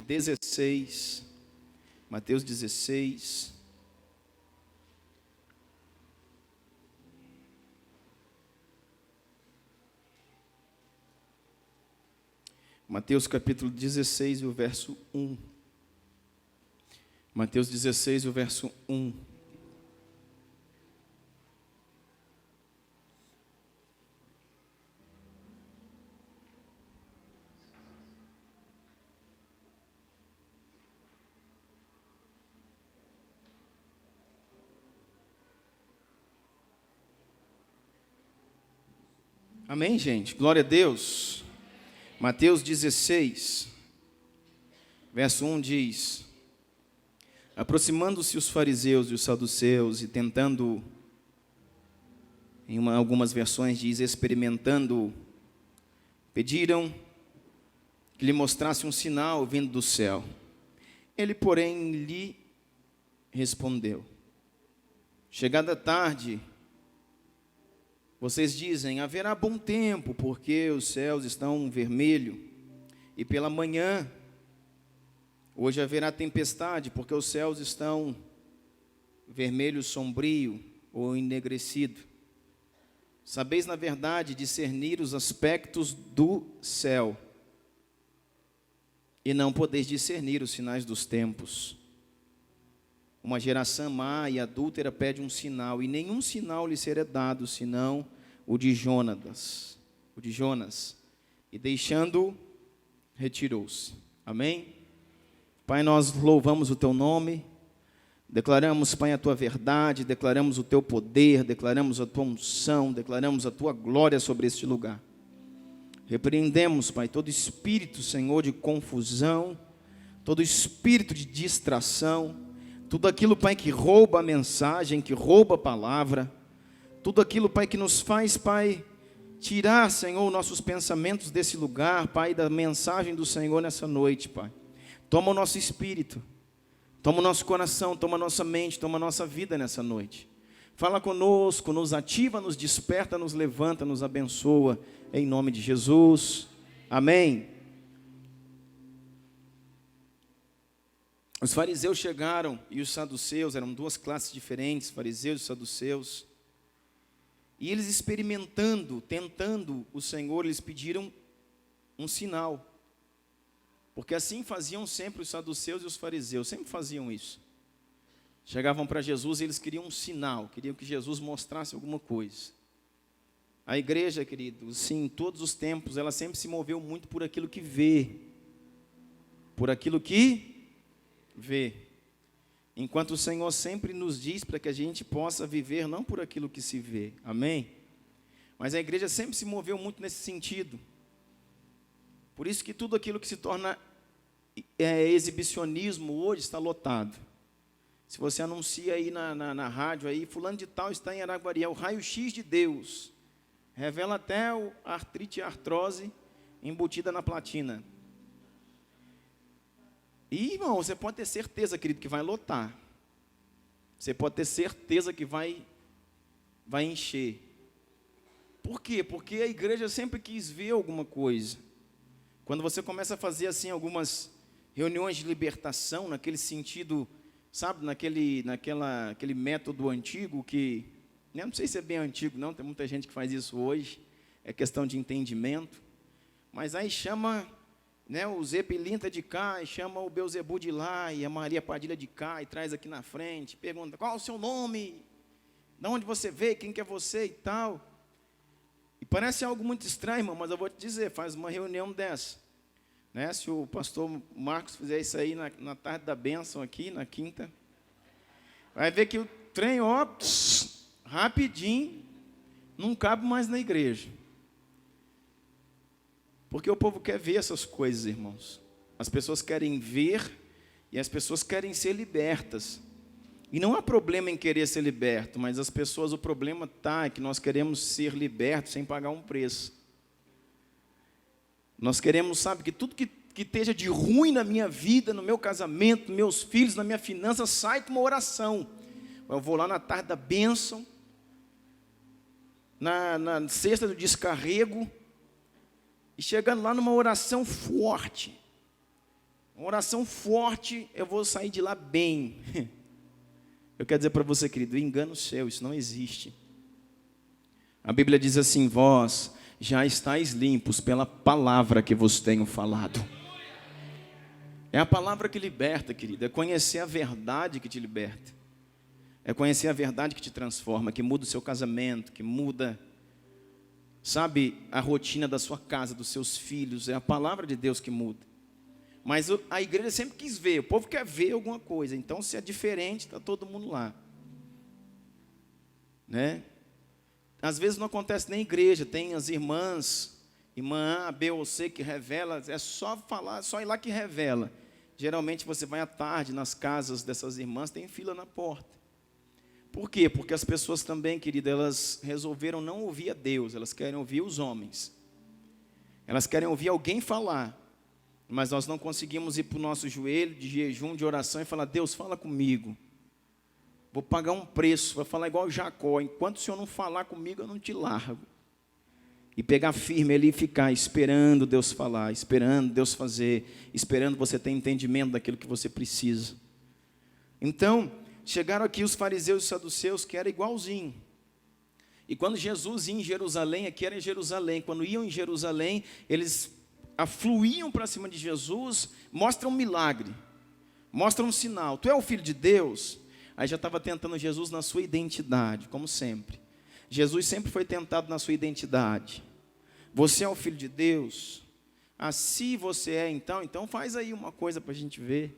16. Mateus 16. Mateus capítulo 16 e o verso 1. Mateus 16 e o verso 1. Amém, gente? Glória a Deus. Mateus 16, verso 1 diz: aproximando-se os fariseus e os saduceus e tentando, algumas versões diz, experimentando, pediram que lhe mostrasse um sinal vindo do céu. Ele, porém, lhe respondeu: chegada a tarde, vocês dizem, haverá bom tempo, porque os céus estão vermelhos, e pela manhã, hoje haverá tempestade, porque os céus estão vermelho sombrio ou enegrecido. Sabeis, na verdade, discernir os aspectos do céu, e não podeis discernir os sinais dos tempos. Uma geração má e adúltera pede um sinal, e nenhum sinal lhe será dado, senão o de Jonas. E deixando, retirou-se. Amém? Pai, nós louvamos o Teu nome, declaramos, Pai, a Tua verdade, declaramos o Teu poder, declaramos a Tua unção, declaramos a Tua glória sobre este lugar. Repreendemos, Pai, todo espírito, Senhor, de confusão, todo espírito de distração, tudo aquilo, Pai, que rouba a mensagem, que rouba a palavra, tudo aquilo, Pai, que nos faz, Pai, tirar, Senhor, nossos pensamentos desse lugar, Pai, da mensagem do Senhor nessa noite, Pai. Toma o nosso espírito, toma o nosso coração, toma a nossa mente, toma a nossa vida nessa noite. Fala conosco, nos ativa, nos desperta, nos levanta, nos abençoa, em nome de Jesus. Amém. Os fariseus chegaram e os saduceus, eram duas classes diferentes, fariseus e saduceus. E eles experimentando, tentando o Senhor, eles pediram um sinal. Porque assim faziam sempre os saduceus e os fariseus, sempre faziam isso. Chegavam para Jesus e eles queriam um sinal, queriam que Jesus mostrasse alguma coisa. A igreja, querido, sim, em todos os tempos, ela sempre se moveu muito por aquilo que vê. Por aquilo que vê. Enquanto o Senhor sempre nos diz para que a gente possa viver não por aquilo que se vê. Amém? Mas a igreja sempre se moveu muito nesse sentido. Por isso que tudo aquilo que se torna exibicionismo hoje está lotado. Se você anuncia aí na rádio, aí, fulano de tal está em Araguari, é o raio-x de Deus. Revela até a artrite e a artrose embutida na platina. E, irmão, você pode ter certeza, querido, que vai lotar. Você pode ter certeza que vai encher. Por quê? Porque a igreja sempre quis ver alguma coisa. Quando você começa a fazer assim algumas reuniões de libertação, naquele sentido, sabe, aquele método antigo que, não sei se é bem antigo não, tem muita gente que faz isso hoje, é questão de entendimento, mas aí chama, né, o Zé Pilintra de cá, e chama o Beuzebu de lá, e a Maria Padilha de cá, e traz aqui na frente, pergunta, qual é o seu nome? De onde você veio? Quem que é você e tal? E parece algo muito estranho, irmão, mas eu vou te dizer, faz uma reunião dessa, né? Se o pastor Marcos fizer isso aí na tarde da bênção aqui, na quinta, vai ver que o trem, ó, rapidinho, não cabe mais na igreja. Porque o povo quer ver essas coisas, irmãos. As pessoas querem ver e as pessoas querem ser libertas. E não há problema em querer ser liberto, mas as pessoas, o problema é que nós queremos ser libertos sem pagar um preço. Nós queremos, sabe, que tudo que esteja de ruim na minha vida, no meu casamento, nos meus filhos, na minha finança, sai com uma oração. Eu vou lá na tarde da bênção, na sexta do descarrego, e chegando lá numa oração forte. Uma oração forte, eu vou sair de lá bem. Eu quero dizer para você, querido, engano seu, isso não existe. A Bíblia diz assim: vós já estáis limpos pela palavra que vos tenho falado. É a palavra que liberta, querido. É conhecer a verdade que te liberta. É conhecer a verdade que te transforma, que muda o seu casamento, que muda, sabe, a rotina da sua casa, dos seus filhos. É a palavra de Deus que muda. Mas a igreja sempre quis ver, o povo quer ver alguma coisa. Então, se é diferente, está todo mundo lá. Né? Às vezes não acontece nem igreja, tem as irmãs, irmã A, B ou C que revela, é só falar, só ir lá que revela. Geralmente você vai à tarde nas casas dessas irmãs, tem fila na porta. Por quê? Porque as pessoas também, querida, elas resolveram não ouvir a Deus, elas querem ouvir os homens. Elas querem ouvir alguém falar. Mas nós não conseguimos ir para o nosso joelho de jejum, de oração e falar: Deus, fala comigo. Vou pagar um preço, vai falar igual Jacó: enquanto o Senhor não falar comigo, eu não te largo. E pegar firme ali e ficar esperando Deus falar, esperando Deus fazer, esperando você ter entendimento daquilo que você precisa. Então, chegaram aqui os fariseus e saduceus, que era igualzinho. E quando Jesus ia em Jerusalém, aqui era em Jerusalém, quando iam em Jerusalém, eles afluíam para cima de Jesus, mostram um milagre, mostram um sinal: tu é o Filho de Deus? Aí já estava tentando Jesus na sua identidade, como sempre. Jesus sempre foi tentado na sua identidade. Você é o Filho de Deus? Ah, se você é, então faz aí uma coisa para a gente ver.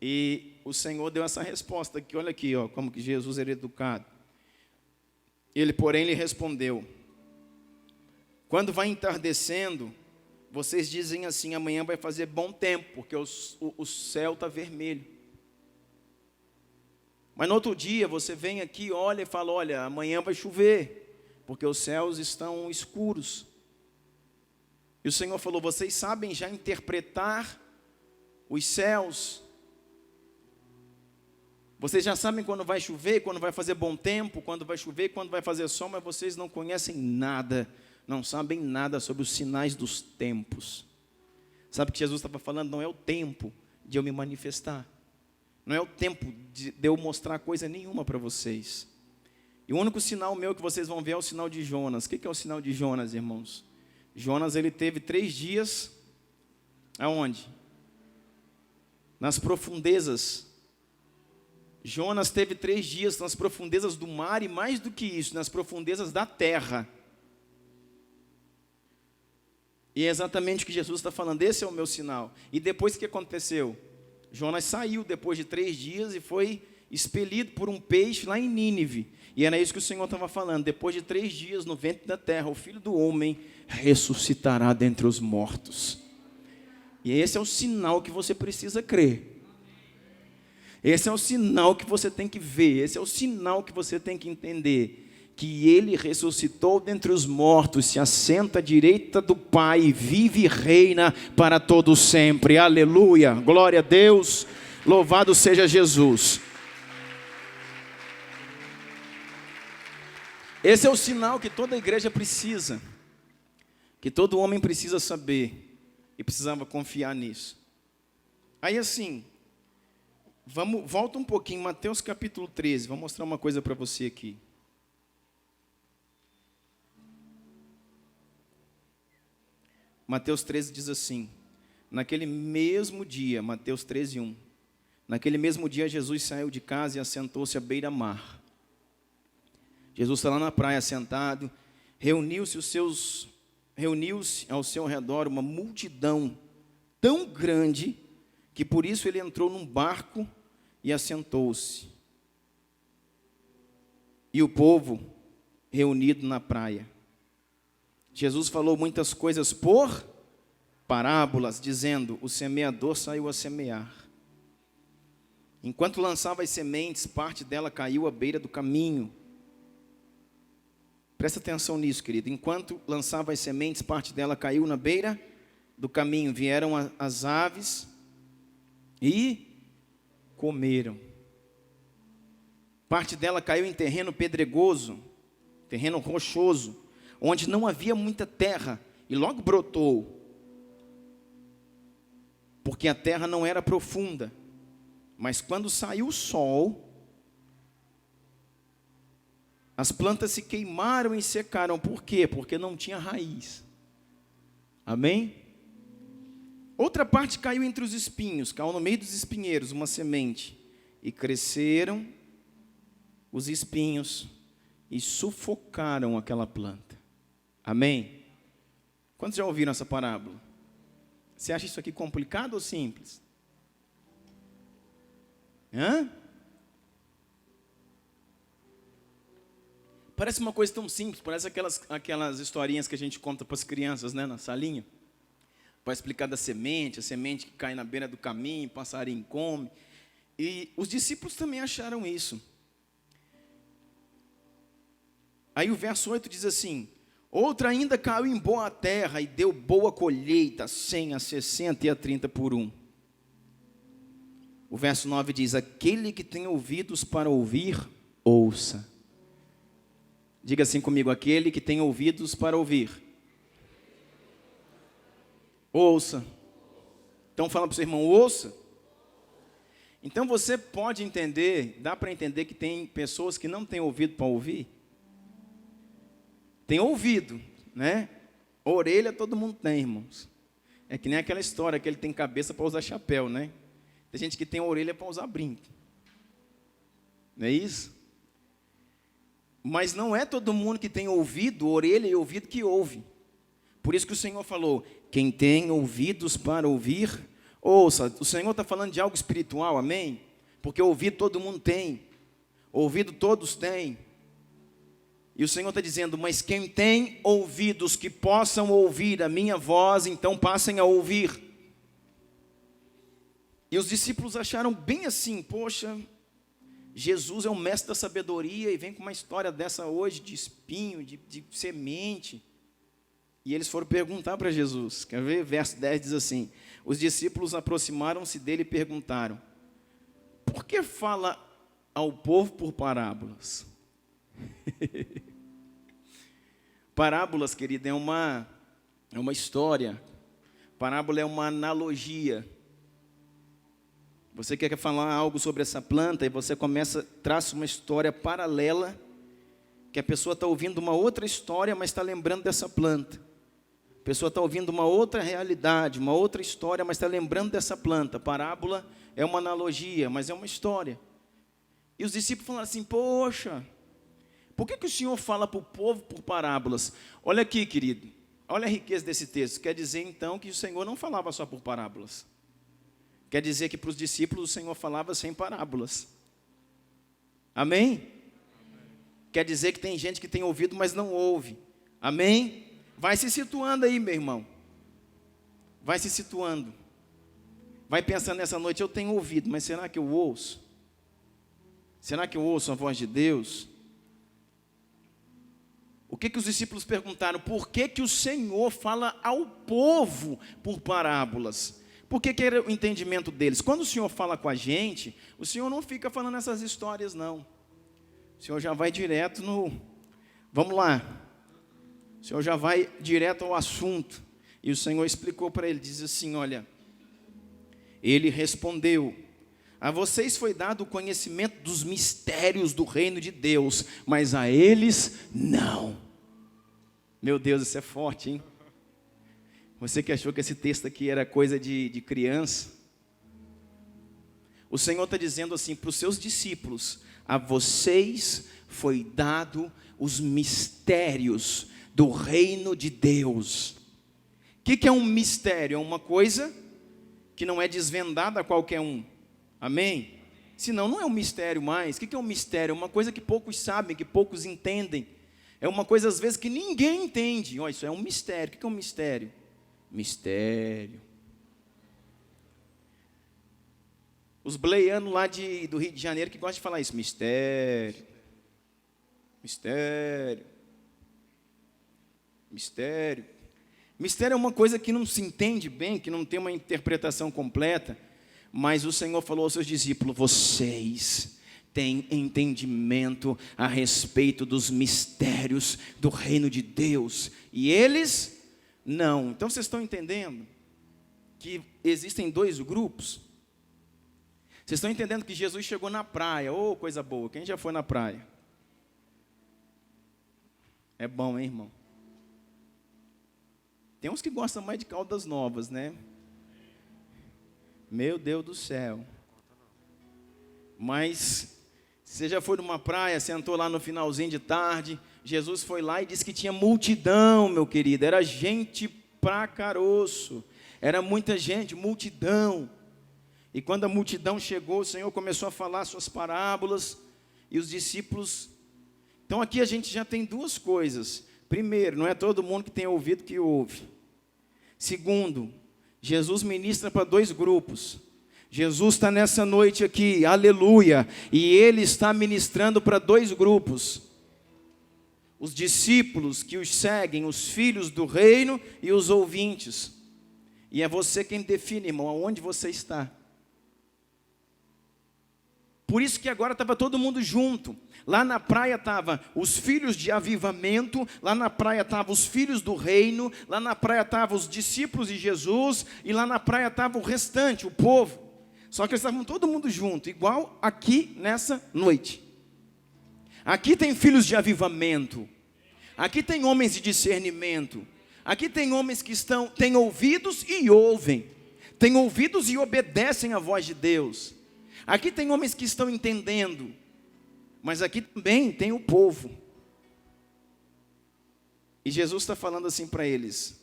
E o Senhor deu essa resposta aqui, olha aqui, ó, como que Jesus era educado. Ele, porém, lhe respondeu: quando vai entardecendo, vocês dizem assim: amanhã vai fazer bom tempo, porque o céu está vermelho. Mas no outro dia você vem aqui, olha e fala: olha, amanhã vai chover, porque os céus estão escuros. E o Senhor falou: vocês sabem já interpretar os céus? Vocês já sabem quando vai chover, quando vai fazer bom tempo, quando vai chover, quando vai fazer sol, mas vocês não conhecem nada, não sabem nada sobre os sinais dos tempos. Sabe o que Jesus estava falando? Não é o tempo de eu me manifestar. Não é o tempo de eu mostrar coisa nenhuma para vocês. E o único sinal meu que vocês vão ver é o sinal de Jonas. O que é o sinal de Jonas, irmãos? Jonas, ele teve 3 dias, aonde? Nas profundezas. Jonas teve 3 dias nas profundezas do mar e, mais do que isso, nas profundezas da terra. E é exatamente o que Jesus está falando: esse é o meu sinal. E depois o que aconteceu? Jonas saiu depois de 3 dias e foi expelido por um peixe lá em Nínive. E era isso que o Senhor estava falando: depois de 3 dias no ventre da terra, o Filho do Homem ressuscitará dentre os mortos. E esse é o sinal que você precisa crer. Esse é o sinal que você tem que ver. Esse é o sinal que você tem que entender. Que Ele ressuscitou dentre os mortos, se assenta à direita do Pai, vive e reina para todo sempre. Aleluia, glória a Deus, louvado seja Jesus. Esse é o sinal que toda igreja precisa, que todo homem precisa saber, e precisava confiar nisso. Aí assim, volta um pouquinho, Mateus capítulo 13, vou mostrar uma coisa para você aqui. Mateus 13 diz assim: naquele mesmo dia, Mateus 13, 1, naquele mesmo dia Jesus saiu de casa e assentou-se à beira-mar. Jesus está lá na praia sentado, reuniu-se ao seu redor uma multidão tão grande, que por isso ele entrou num barco e assentou-se. E o povo reunido na praia. Jesus falou muitas coisas por parábolas, dizendo: o semeador saiu a semear. Enquanto lançava as sementes, parte dela caiu à beira do caminho. Presta atenção nisso, querido. Enquanto lançava as sementes, parte dela caiu na beira do caminho. Vieram as aves e comeram. Parte dela caiu em terreno pedregoso, terreno rochoso, onde não havia muita terra, e logo brotou. porque a terra não era profunda. Mas quando saiu o sol, as plantas se queimaram e secaram. Por quê? Porque não tinha raiz. Amém? Outra parte caiu entre os espinhos, caiu no meio dos espinheiros, uma semente. E cresceram os espinhos e sufocaram aquela planta. Amém? Quantos já ouviram essa parábola? Você acha isso aqui complicado ou simples? Hã? Parece uma coisa tão simples, parece aquelas historinhas que a gente conta para as crianças, né, na salinha. Para explicar da semente, a semente que cai na beira do caminho, passarinho come. E os discípulos também acharam isso. Aí o verso 8 diz assim: outra ainda caiu em boa terra e deu boa colheita, 100, a 60 e a 30 por um. O verso 9 diz: aquele que tem ouvidos para ouvir, ouça. Diga assim comigo: aquele que tem ouvidos para ouvir, ouça. Então fala para o seu irmão: ouça. Então você pode entender, dá para entender que tem pessoas que não têm ouvido para ouvir. Tem ouvido, né? Orelha todo mundo tem, irmãos. É que nem aquela história que ele tem cabeça para usar chapéu, né? Tem gente que tem orelha para usar brinco. Não é isso? Mas não é todo mundo que tem ouvido, orelha e ouvido que ouve. Por isso que o Senhor falou: quem tem ouvidos para ouvir, ouça. O Senhor está falando de algo espiritual, amém? Porque ouvido todo mundo tem. Ouvido todos têm. E o Senhor está dizendo: mas quem tem ouvidos que possam ouvir a minha voz, então passem a ouvir. E os discípulos acharam bem assim: poxa, Jesus é o mestre da sabedoria e vem com uma história dessa hoje, de espinho, de semente. E eles foram perguntar para Jesus. Quer ver? Verso 10 diz assim: os discípulos aproximaram-se dele e perguntaram: por que fala ao povo por parábolas? Parábolas, querida, é uma história. Parábola é uma analogia. Você quer falar algo sobre essa planta e você traça uma história paralela, que a pessoa está ouvindo uma outra história, mas está lembrando dessa planta. A pessoa está ouvindo uma outra realidade, uma outra história, mas está lembrando dessa planta. Parábola é uma analogia, mas é uma história. E os discípulos falaram assim: poxa, por que o Senhor fala para o povo por parábolas? Olha aqui, querido, olha a riqueza desse texto. Quer dizer, então, que o Senhor não falava só por parábolas. Quer dizer que para os discípulos o Senhor falava sem parábolas. Amém? Quer dizer que tem gente que tem ouvido, mas não ouve. Amém? Vai se situando aí, meu irmão. Vai se situando. Vai pensando nessa noite: eu tenho ouvido, mas será que eu ouço? Será que eu ouço a voz de Deus? O que os discípulos perguntaram? Por que o Senhor fala ao povo por parábolas? Por que era o entendimento deles? Quando o Senhor fala com a gente, o Senhor não fica falando essas histórias, não. O Senhor já vai direto no... Vamos lá. O Senhor já vai direto ao assunto. E o Senhor explicou para ele, diz assim: olha, ele respondeu: a vocês foi dado o conhecimento dos mistérios do reino de Deus, mas a eles não. Meu Deus, isso é forte, hein? Você que achou que esse texto aqui era coisa de criança. O Senhor está dizendo assim para os seus discípulos: a vocês foi dado os mistérios do reino de Deus. O que é um mistério? É uma coisa que não é desvendada a qualquer um. Amém? Senão não é um mistério mais. O que é um mistério? É uma coisa que poucos sabem, que poucos entendem. É uma coisa às vezes que ninguém entende. Olha, isso é um mistério. O que é um mistério? Mistério. Os bleianos lá do Rio de Janeiro que gostam de falar isso: mistério, mistério, mistério. Mistério é uma coisa que não se entende bem, que não tem uma interpretação completa. Mas o Senhor falou aos seus discípulos: vocês têm entendimento a respeito dos mistérios do reino de Deus, e eles não. Então vocês estão entendendo que existem dois grupos? Vocês estão entendendo que Jesus chegou na praia? Oh, coisa boa. Quem já foi na praia? É bom, hein, irmão? Tem uns que gostam mais de Caldas Novas, né? Meu Deus do céu. Mas você já foi numa praia, sentou lá no finalzinho de tarde, Jesus foi lá e disse que tinha multidão, meu querido. Era gente pra caroço. Era muita gente, multidão. E quando a multidão chegou, o Senhor começou a falar suas parábolas, e os discípulos... Então aqui a gente já tem duas coisas. Primeiro, não é todo mundo que tem ouvido que ouve. Segundo, Jesus ministra para dois grupos. Jesus está nessa noite aqui, aleluia, e Ele está ministrando para dois grupos. Os discípulos que os seguem, os filhos do reino e os ouvintes. E é você quem define, irmão, aonde você está. Por isso que agora estava todo mundo junto. Lá na praia estavam os filhos de avivamento, lá na praia estavam os filhos do reino, lá na praia estavam os discípulos de Jesus, e lá na praia estava o restante, o povo. Só que eles estavam todo mundo junto, igual aqui nessa noite. Aqui tem filhos de avivamento, aqui tem homens de discernimento, aqui tem homens que têm ouvidos e ouvem, têm ouvidos e obedecem à voz de Deus. Aqui tem homens que estão entendendo, mas aqui também tem o povo. E Jesus está falando assim para eles: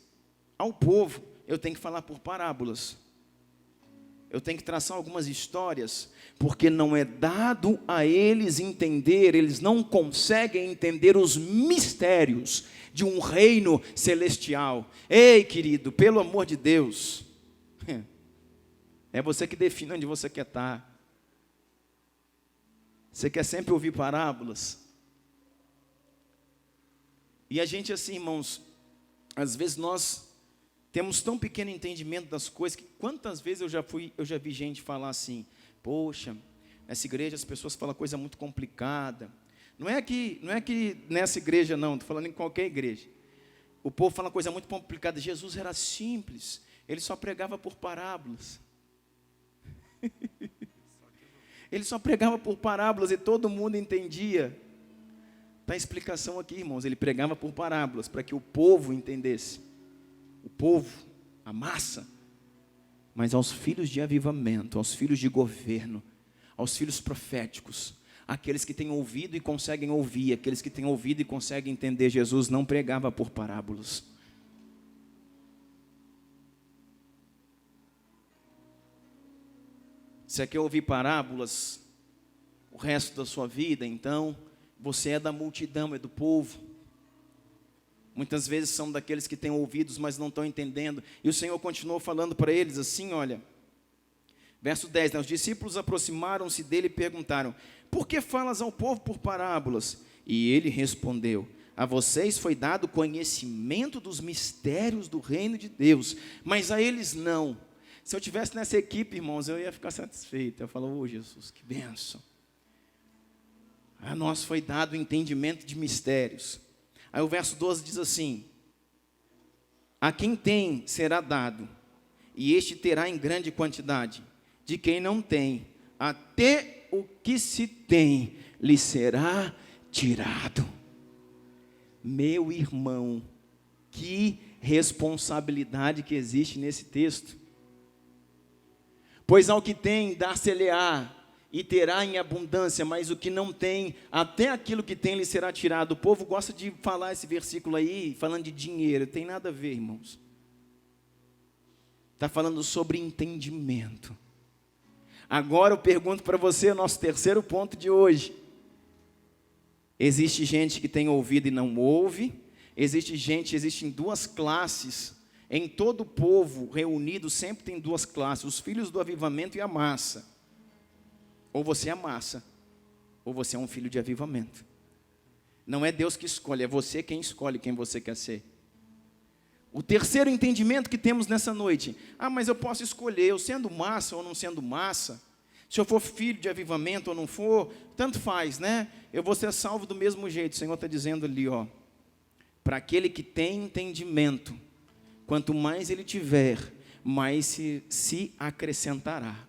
ao povo eu tenho que falar por parábolas, eu tenho que traçar algumas histórias, porque não é dado a eles entender, eles não conseguem entender os mistérios de um reino celestial. Ei, querido, pelo amor de Deus, é você que define onde você quer estar. Você quer sempre ouvir parábolas? E a gente assim, irmãos, às vezes nós temos tão pequeno entendimento das coisas, que quantas vezes eu já vi gente falar assim: poxa, nessa igreja as pessoas falam coisa muito complicada. Não é que nessa igreja não, estou falando em qualquer igreja. O povo fala coisa muito complicada. Jesus era simples, ele só pregava por parábolas. Ele só pregava por parábolas e todo mundo entendia. Está a explicação aqui, irmãos. Ele pregava por parábolas para que o povo entendesse. O povo, a massa. Mas aos filhos de avivamento, aos filhos de governo, aos filhos proféticos, aqueles que têm ouvido e conseguem ouvir, aqueles que têm ouvido e conseguem entender, Jesus não pregava por parábolas. Você quer ouvir parábolas o resto da sua vida? Então, você é da multidão, é do povo. Muitas vezes são daqueles que têm ouvidos, mas não estão entendendo. E o Senhor continuou falando para eles assim, olha. Verso 10, né? Os discípulos aproximaram-se dele e perguntaram: por que falas ao povo por parábolas? E ele respondeu: a vocês foi dado conhecimento dos mistérios do reino de Deus, mas a eles não. Se eu estivesse nessa equipe, irmãos, eu ia ficar satisfeito. Eu falo: oh, Jesus, que bênção. A nós foi dado o entendimento de mistérios. Aí o verso 12 diz assim: a quem tem será dado, e este terá em grande quantidade. De quem não tem, até o que se tem lhe será tirado. Meu irmão, que responsabilidade que existe nesse texto. Pois ao que tem, dar-se-lhe-á, e terá em abundância, mas o que não tem, até aquilo que tem lhe será tirado. O povo gosta de falar esse versículo aí, falando de dinheiro. Tem nada a ver, irmãos. Está falando sobre entendimento. Agora eu pergunto para você, nosso terceiro ponto de hoje. Existe gente que tem ouvido e não ouve. Existem duas classes. Em todo o povo reunido sempre tem duas classes: os filhos do avivamento e a massa. Ou você é a massa, ou você é um filho de avivamento. Não é Deus que escolhe, é você quem escolhe quem você quer ser. O terceiro entendimento que temos nessa noite: ah, mas eu posso escolher, eu sendo massa ou não sendo massa, se eu for filho de avivamento ou não for, tanto faz, né? Eu vou ser salvo do mesmo jeito. O Senhor está dizendo ali, ó, para aquele que tem entendimento, quanto mais ele tiver, mais se acrescentará.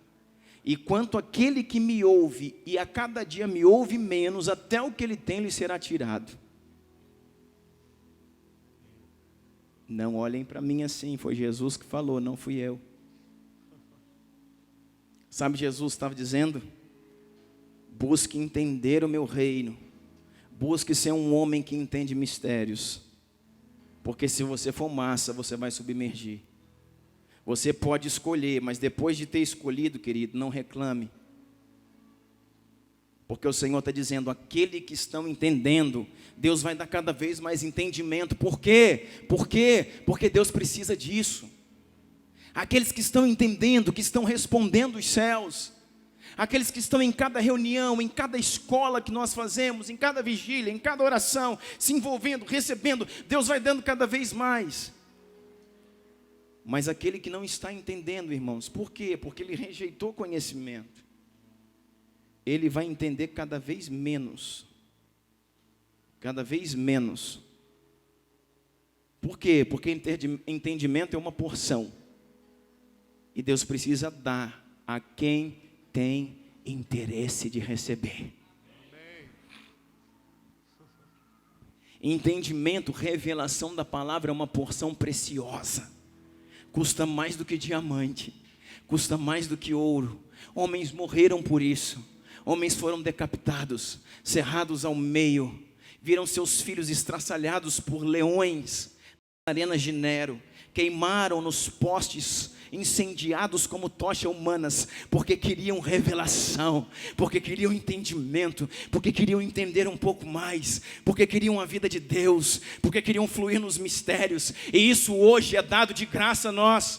E quanto àquele que me ouve, e a cada dia me ouve menos, até o que ele tem lhe será tirado. Não olhem para mim assim, foi Jesus que falou, não fui eu. Sabe, Jesus estava dizendo, busque entender o meu reino, busque ser um homem que entende mistérios, porque se você for massa, você vai submergir. Você pode escolher, mas depois de ter escolhido, querido, não reclame. Porque o Senhor está dizendo, aquele que estão entendendo, Deus vai dar cada vez mais entendimento. Por quê? Por quê? Porque Deus precisa disso. Aqueles que estão entendendo, que estão respondendo os céus, aqueles que estão em cada reunião, em cada escola que nós fazemos, em cada vigília, em cada oração, se envolvendo, recebendo, Deus vai dando cada vez mais. Mas aquele que não está entendendo, irmãos, por quê? Porque ele rejeitou conhecimento. Ele vai entender cada vez menos. Cada vez menos. Por quê? Porque entendimento é uma porção. E Deus precisa dar a quem tem interesse de receber. Entendimento, revelação da palavra é uma porção preciosa. Custa mais do que diamante, custa mais do que ouro. Homens morreram por isso. Homens foram decapitados, cerrados ao meio. Viram seus filhos estraçalhados por leões nas arenas de Nero. Queimaram nos postes, incendiados como tochas humanas, porque queriam revelação, porque queriam entendimento, porque queriam entender um pouco mais, porque queriam a vida de Deus, porque queriam fluir nos mistérios, e isso hoje é dado de graça a nós.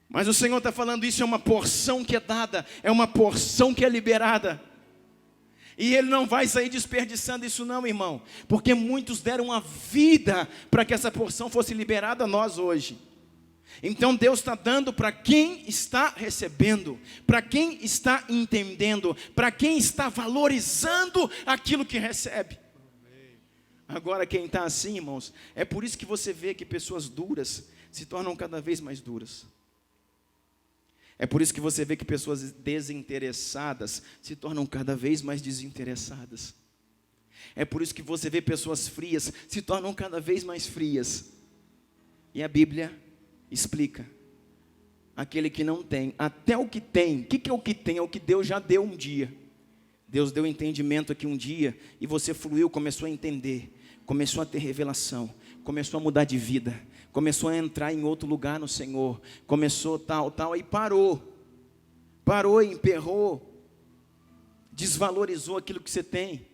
Mas o Senhor está falando, isso é uma porção que é dada, é uma porção que é liberada. E Ele não vai sair desperdiçando isso não, irmão. Porque muitos deram a vida para que essa porção fosse liberada a nós hoje. Então Deus está dando para quem está recebendo, para quem está entendendo, para quem está valorizando aquilo que recebe. Agora quem está assim, irmãos, é por isso que você vê que pessoas duras se tornam cada vez mais duras. É por isso que você vê que pessoas desinteressadas se tornam cada vez mais desinteressadas. É por isso que você vê pessoas frias se tornam cada vez mais frias. E a Bíblia explica. Aquele que não tem, até o que tem. O que é o que tem? É o que Deus já deu um dia. Deus deu entendimento aqui um dia e você fluiu, começou a entender. Começou a ter revelação. Começou a mudar de vida. Começou a entrar em outro lugar no Senhor. Começou tal, aí parou. Parou e emperrou. Desvalorizou aquilo que você tem.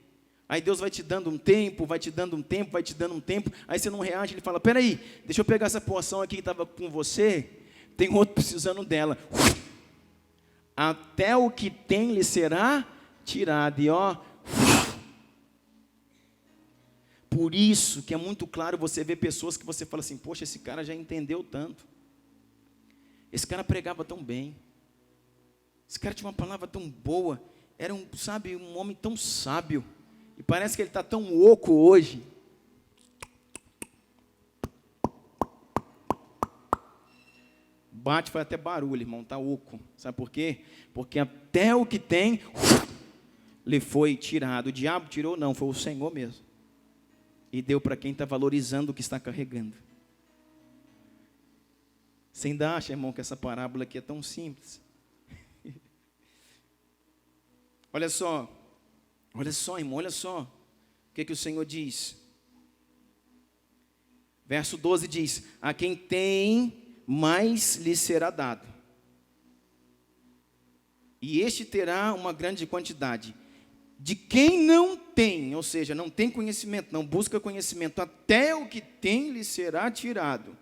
Aí Deus vai te dando um tempo, vai te dando um tempo, vai te dando um tempo. Aí você não reage, Ele fala, peraí, deixa eu pegar essa porção aqui que estava com você. Tem outro precisando dela. Até o que tem lhe será tirado. E ó... Por isso que é muito claro você ver pessoas que você fala assim, poxa, esse cara já entendeu tanto. Esse cara pregava tão bem. Esse cara tinha uma palavra tão boa. Era um homem tão sábio. E parece que ele está tão oco hoje. Bate, faz até barulho, irmão, está oco. Sabe por quê? Porque até o que tem, lhe foi tirado. O diabo tirou? Não, foi o Senhor mesmo. E deu para quem está valorizando o que está carregando. Você ainda acha, irmão, que essa parábola aqui é tão simples? Olha só, irmão, olha só. O que o Senhor diz? Verso 12 diz, a quem tem, mais lhe será dado. E este terá uma grande quantidade. De quem não tem, ou seja, não tem conhecimento, não busca conhecimento, até o que tem lhe será tirado.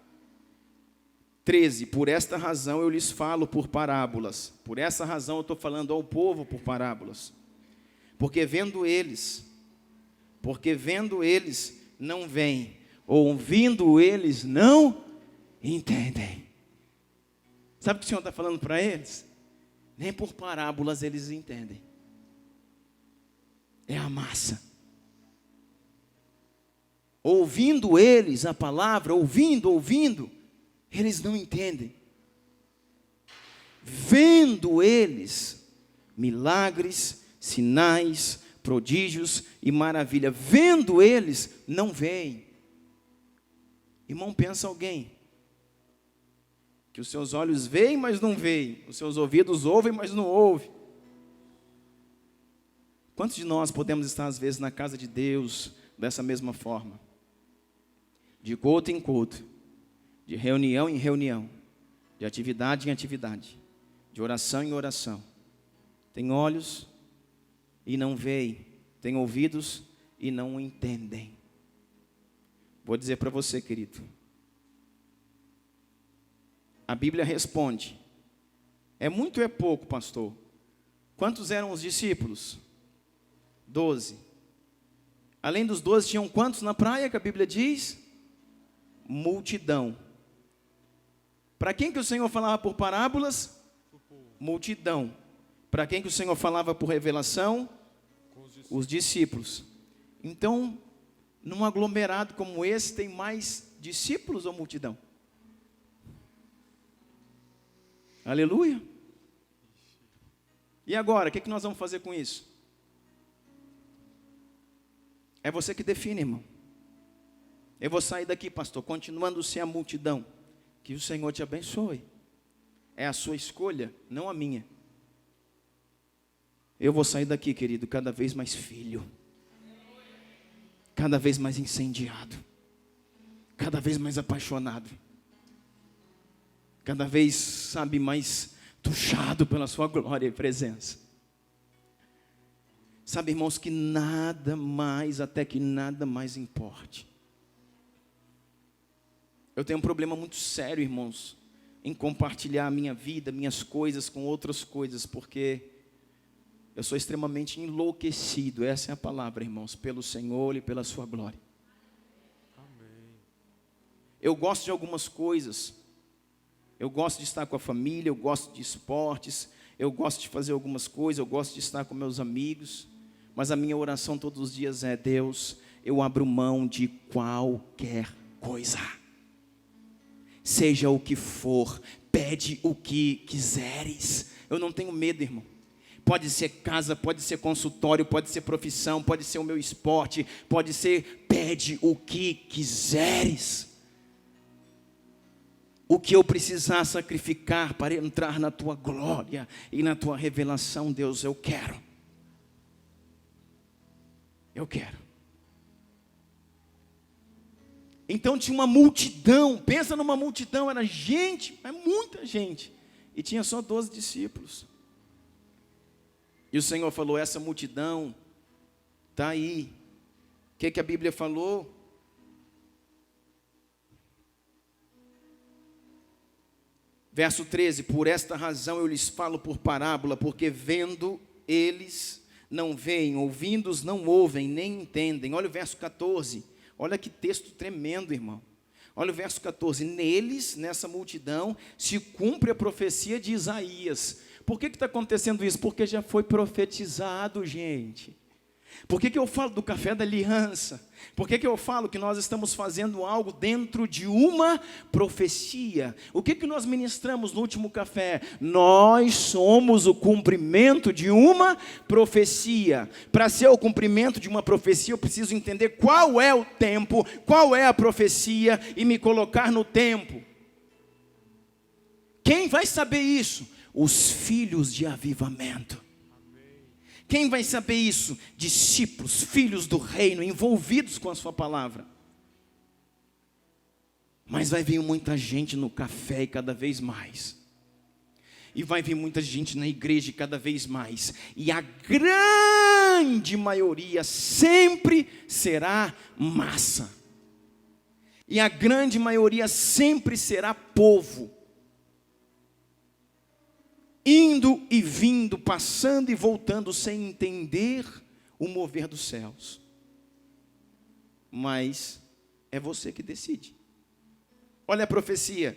13, por esta razão eu lhes falo por parábolas. Por essa razão eu estou falando ao povo por parábolas. Porque vendo eles não veem, ouvindo eles não entendem. Sabe o que o Senhor está falando para eles? Nem por parábolas eles entendem. É a massa. ouvindo eles a palavra, ouvindo, eles não entendem. Vendo eles milagres, sinais, prodígios e maravilha, vendo eles, não veem. Irmão, pensa alguém que os seus olhos veem, mas não veem, os seus ouvidos ouvem, mas não ouvem. Quantos de nós podemos estar às vezes na casa de Deus dessa mesma forma? De culto em culto, de reunião em reunião, de atividade em atividade, de oração em oração. Tem olhos e não veem, tem ouvidos e não entendem. Vou dizer para você, querido, a Bíblia responde: é muito ou é pouco, pastor? Quantos eram os discípulos? 12. Além dos 12, tinham quantos na praia, que a Bíblia diz? Multidão. Para quem que o Senhor falava por parábolas? Multidão. Para quem que o Senhor falava por revelação? Os discípulos. Então, num aglomerado como esse, tem mais discípulos ou multidão? Aleluia. E agora, o que nós vamos fazer com isso? É você que define, irmão. Eu vou sair daqui, pastor, continuando ser a multidão. Que o Senhor te abençoe. É a sua escolha, não a minha. Eu vou sair daqui, querido, cada vez mais filho. Cada vez mais incendiado. Cada vez mais apaixonado. Cada vez, sabe, mais tuchado pela sua glória e presença. Sabe, irmãos, que nada mais, até que nada mais importe. Eu tenho um problema muito sério, irmãos, em compartilhar a minha vida, minhas coisas com outras coisas, porque eu sou extremamente enlouquecido, essa é a palavra, irmãos, pelo Senhor e pela sua glória. Amém. Eu gosto de algumas coisas. Eu gosto de estar com a família, eu gosto de esportes, eu gosto de fazer algumas coisas, eu gosto de estar com meus amigos, mas a minha oração todos os dias é: Deus, eu abro mão de qualquer coisa, seja o que for, pede o que quiseres. Eu não tenho medo, irmão. Pode ser casa, pode ser consultório, pode ser profissão, pode ser o meu esporte, pode ser, pede o que quiseres. O que eu precisar sacrificar para entrar na tua glória e na tua revelação, Deus, eu quero. Eu quero. Então tinha uma multidão, pensa numa multidão, era gente, mas muita gente. E tinha só 12 discípulos. E o Senhor falou: essa multidão está aí. O que a Bíblia falou? Verso 13: por esta razão eu lhes falo por parábola, porque vendo eles não veem, ouvindo não ouvem, nem entendem. Olha o verso 14, olha que texto tremendo, irmão. Olha o verso 14: neles, nessa multidão, se cumpre a profecia de Isaías. Por que está acontecendo isso? Porque já foi profetizado, gente. Por que eu falo do café da aliança? Por que eu falo que nós estamos fazendo algo dentro de uma profecia? O que nós ministramos no último café? Nós somos o cumprimento de uma profecia. Para ser o cumprimento de uma profecia, eu preciso entender qual é o tempo, qual é a profecia e me colocar no tempo. Quem vai saber isso? Os filhos de avivamento. Quem vai saber isso? Discípulos, filhos do reino, envolvidos com a sua palavra. Mas vai vir muita gente no café e cada vez mais. E vai vir muita gente na igreja e cada vez mais. E a grande maioria sempre será massa. E a grande maioria sempre será povo. Indo e vindo, passando e voltando, sem entender o mover dos céus. Mas é você que decide. Olha a profecia.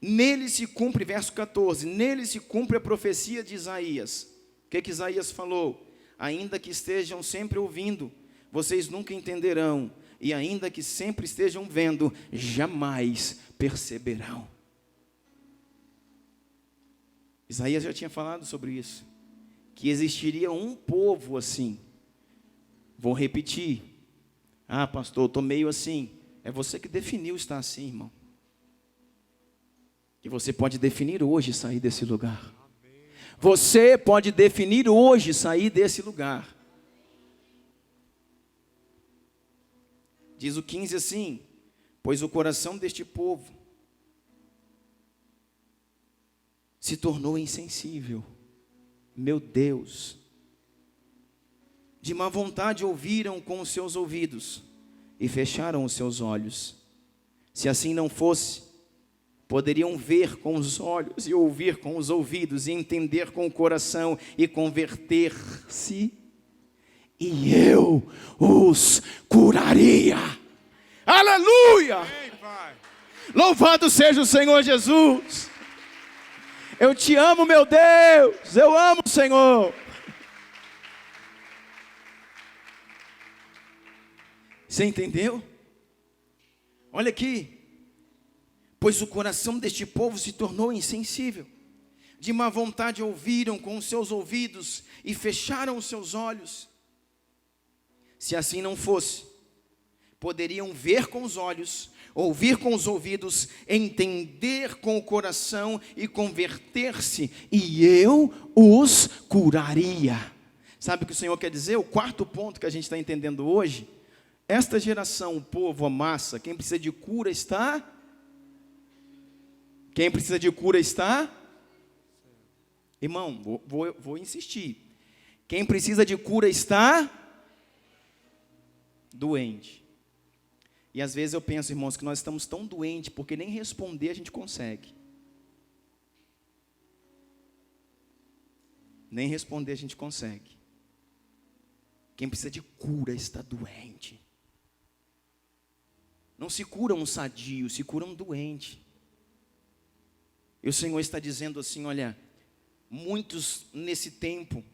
Nele se cumpre, verso 14, nele se cumpre a profecia de Isaías. O que Isaías falou? Ainda que estejam sempre ouvindo, vocês nunca entenderão. e ainda que sempre estejam vendo, jamais perceberão. Isaías já tinha falado sobre isso, que existiria um povo assim. Vou repetir. Ah, pastor, eu estou meio assim. É você que definiu estar assim, irmão. E você pode definir hoje sair desse lugar. Você pode definir hoje sair desse lugar. Diz o 15 assim: pois o coração deste povo se tornou insensível. Meu Deus. De má vontade ouviram com os seus ouvidos e fecharam os seus olhos. Se assim não fosse, poderiam ver com os olhos e ouvir com os ouvidos e entender com o coração e converter-se, e eu os curaria. Aleluia! Louvado seja o Senhor Jesus. Eu te amo, meu Deus. Eu amo o Senhor. Você entendeu? Olha aqui. Pois o coração deste povo se tornou insensível. De má vontade ouviram com os seus ouvidos e fecharam os seus olhos. Se assim não fosse, poderiam ver com os olhos, ouvir com os ouvidos, entender com o coração e converter-se, e eu os curaria. Sabe o que o Senhor quer dizer? O quarto ponto que a gente está entendendo hoje: esta geração, o povo, a massa, quem precisa de cura está? Quem precisa de cura está? Irmão, vou insistir. Quem precisa de cura está? Doente. E às vezes eu penso, irmãos, que nós estamos tão doentes, porque nem responder a gente consegue. Nem responder a gente consegue. Quem precisa de cura está doente. Não se cura um sadio, se cura um doente. E o Senhor está dizendo assim: olha, muitos nesse tempo,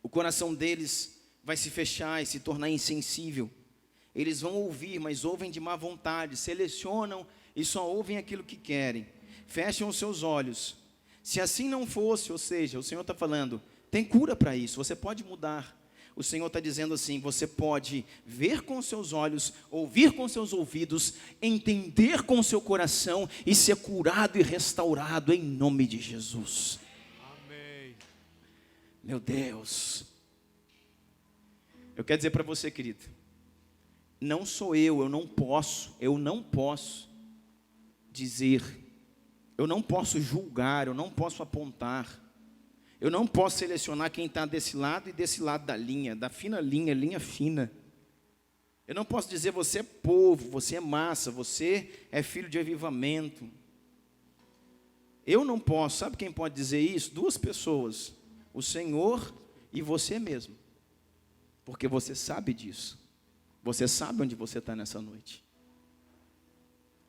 o coração deles vai se fechar e se tornar insensível. Eles vão ouvir, mas ouvem de má vontade, selecionam e só ouvem aquilo que querem. Fecham os seus olhos. Se assim não fosse, ou seja, o Senhor está falando, tem cura para isso, você pode mudar. O Senhor está dizendo assim: você pode ver com os seus olhos, ouvir com os seus ouvidos, entender com o seu coração e ser curado e restaurado em nome de Jesus. Amém. Meu Deus. Eu quero dizer para você, querido, não sou eu não posso dizer, eu não posso julgar, eu não posso apontar. Eu não posso selecionar quem está desse lado e desse lado da linha, da fina linha, linha fina. Eu não posso dizer você é povo, você é massa, você é filho de avivamento. Eu não posso. Sabe quem pode dizer isso? Duas pessoas, o Senhor e você mesmo. Porque você sabe disso. Você sabe onde você está nessa noite.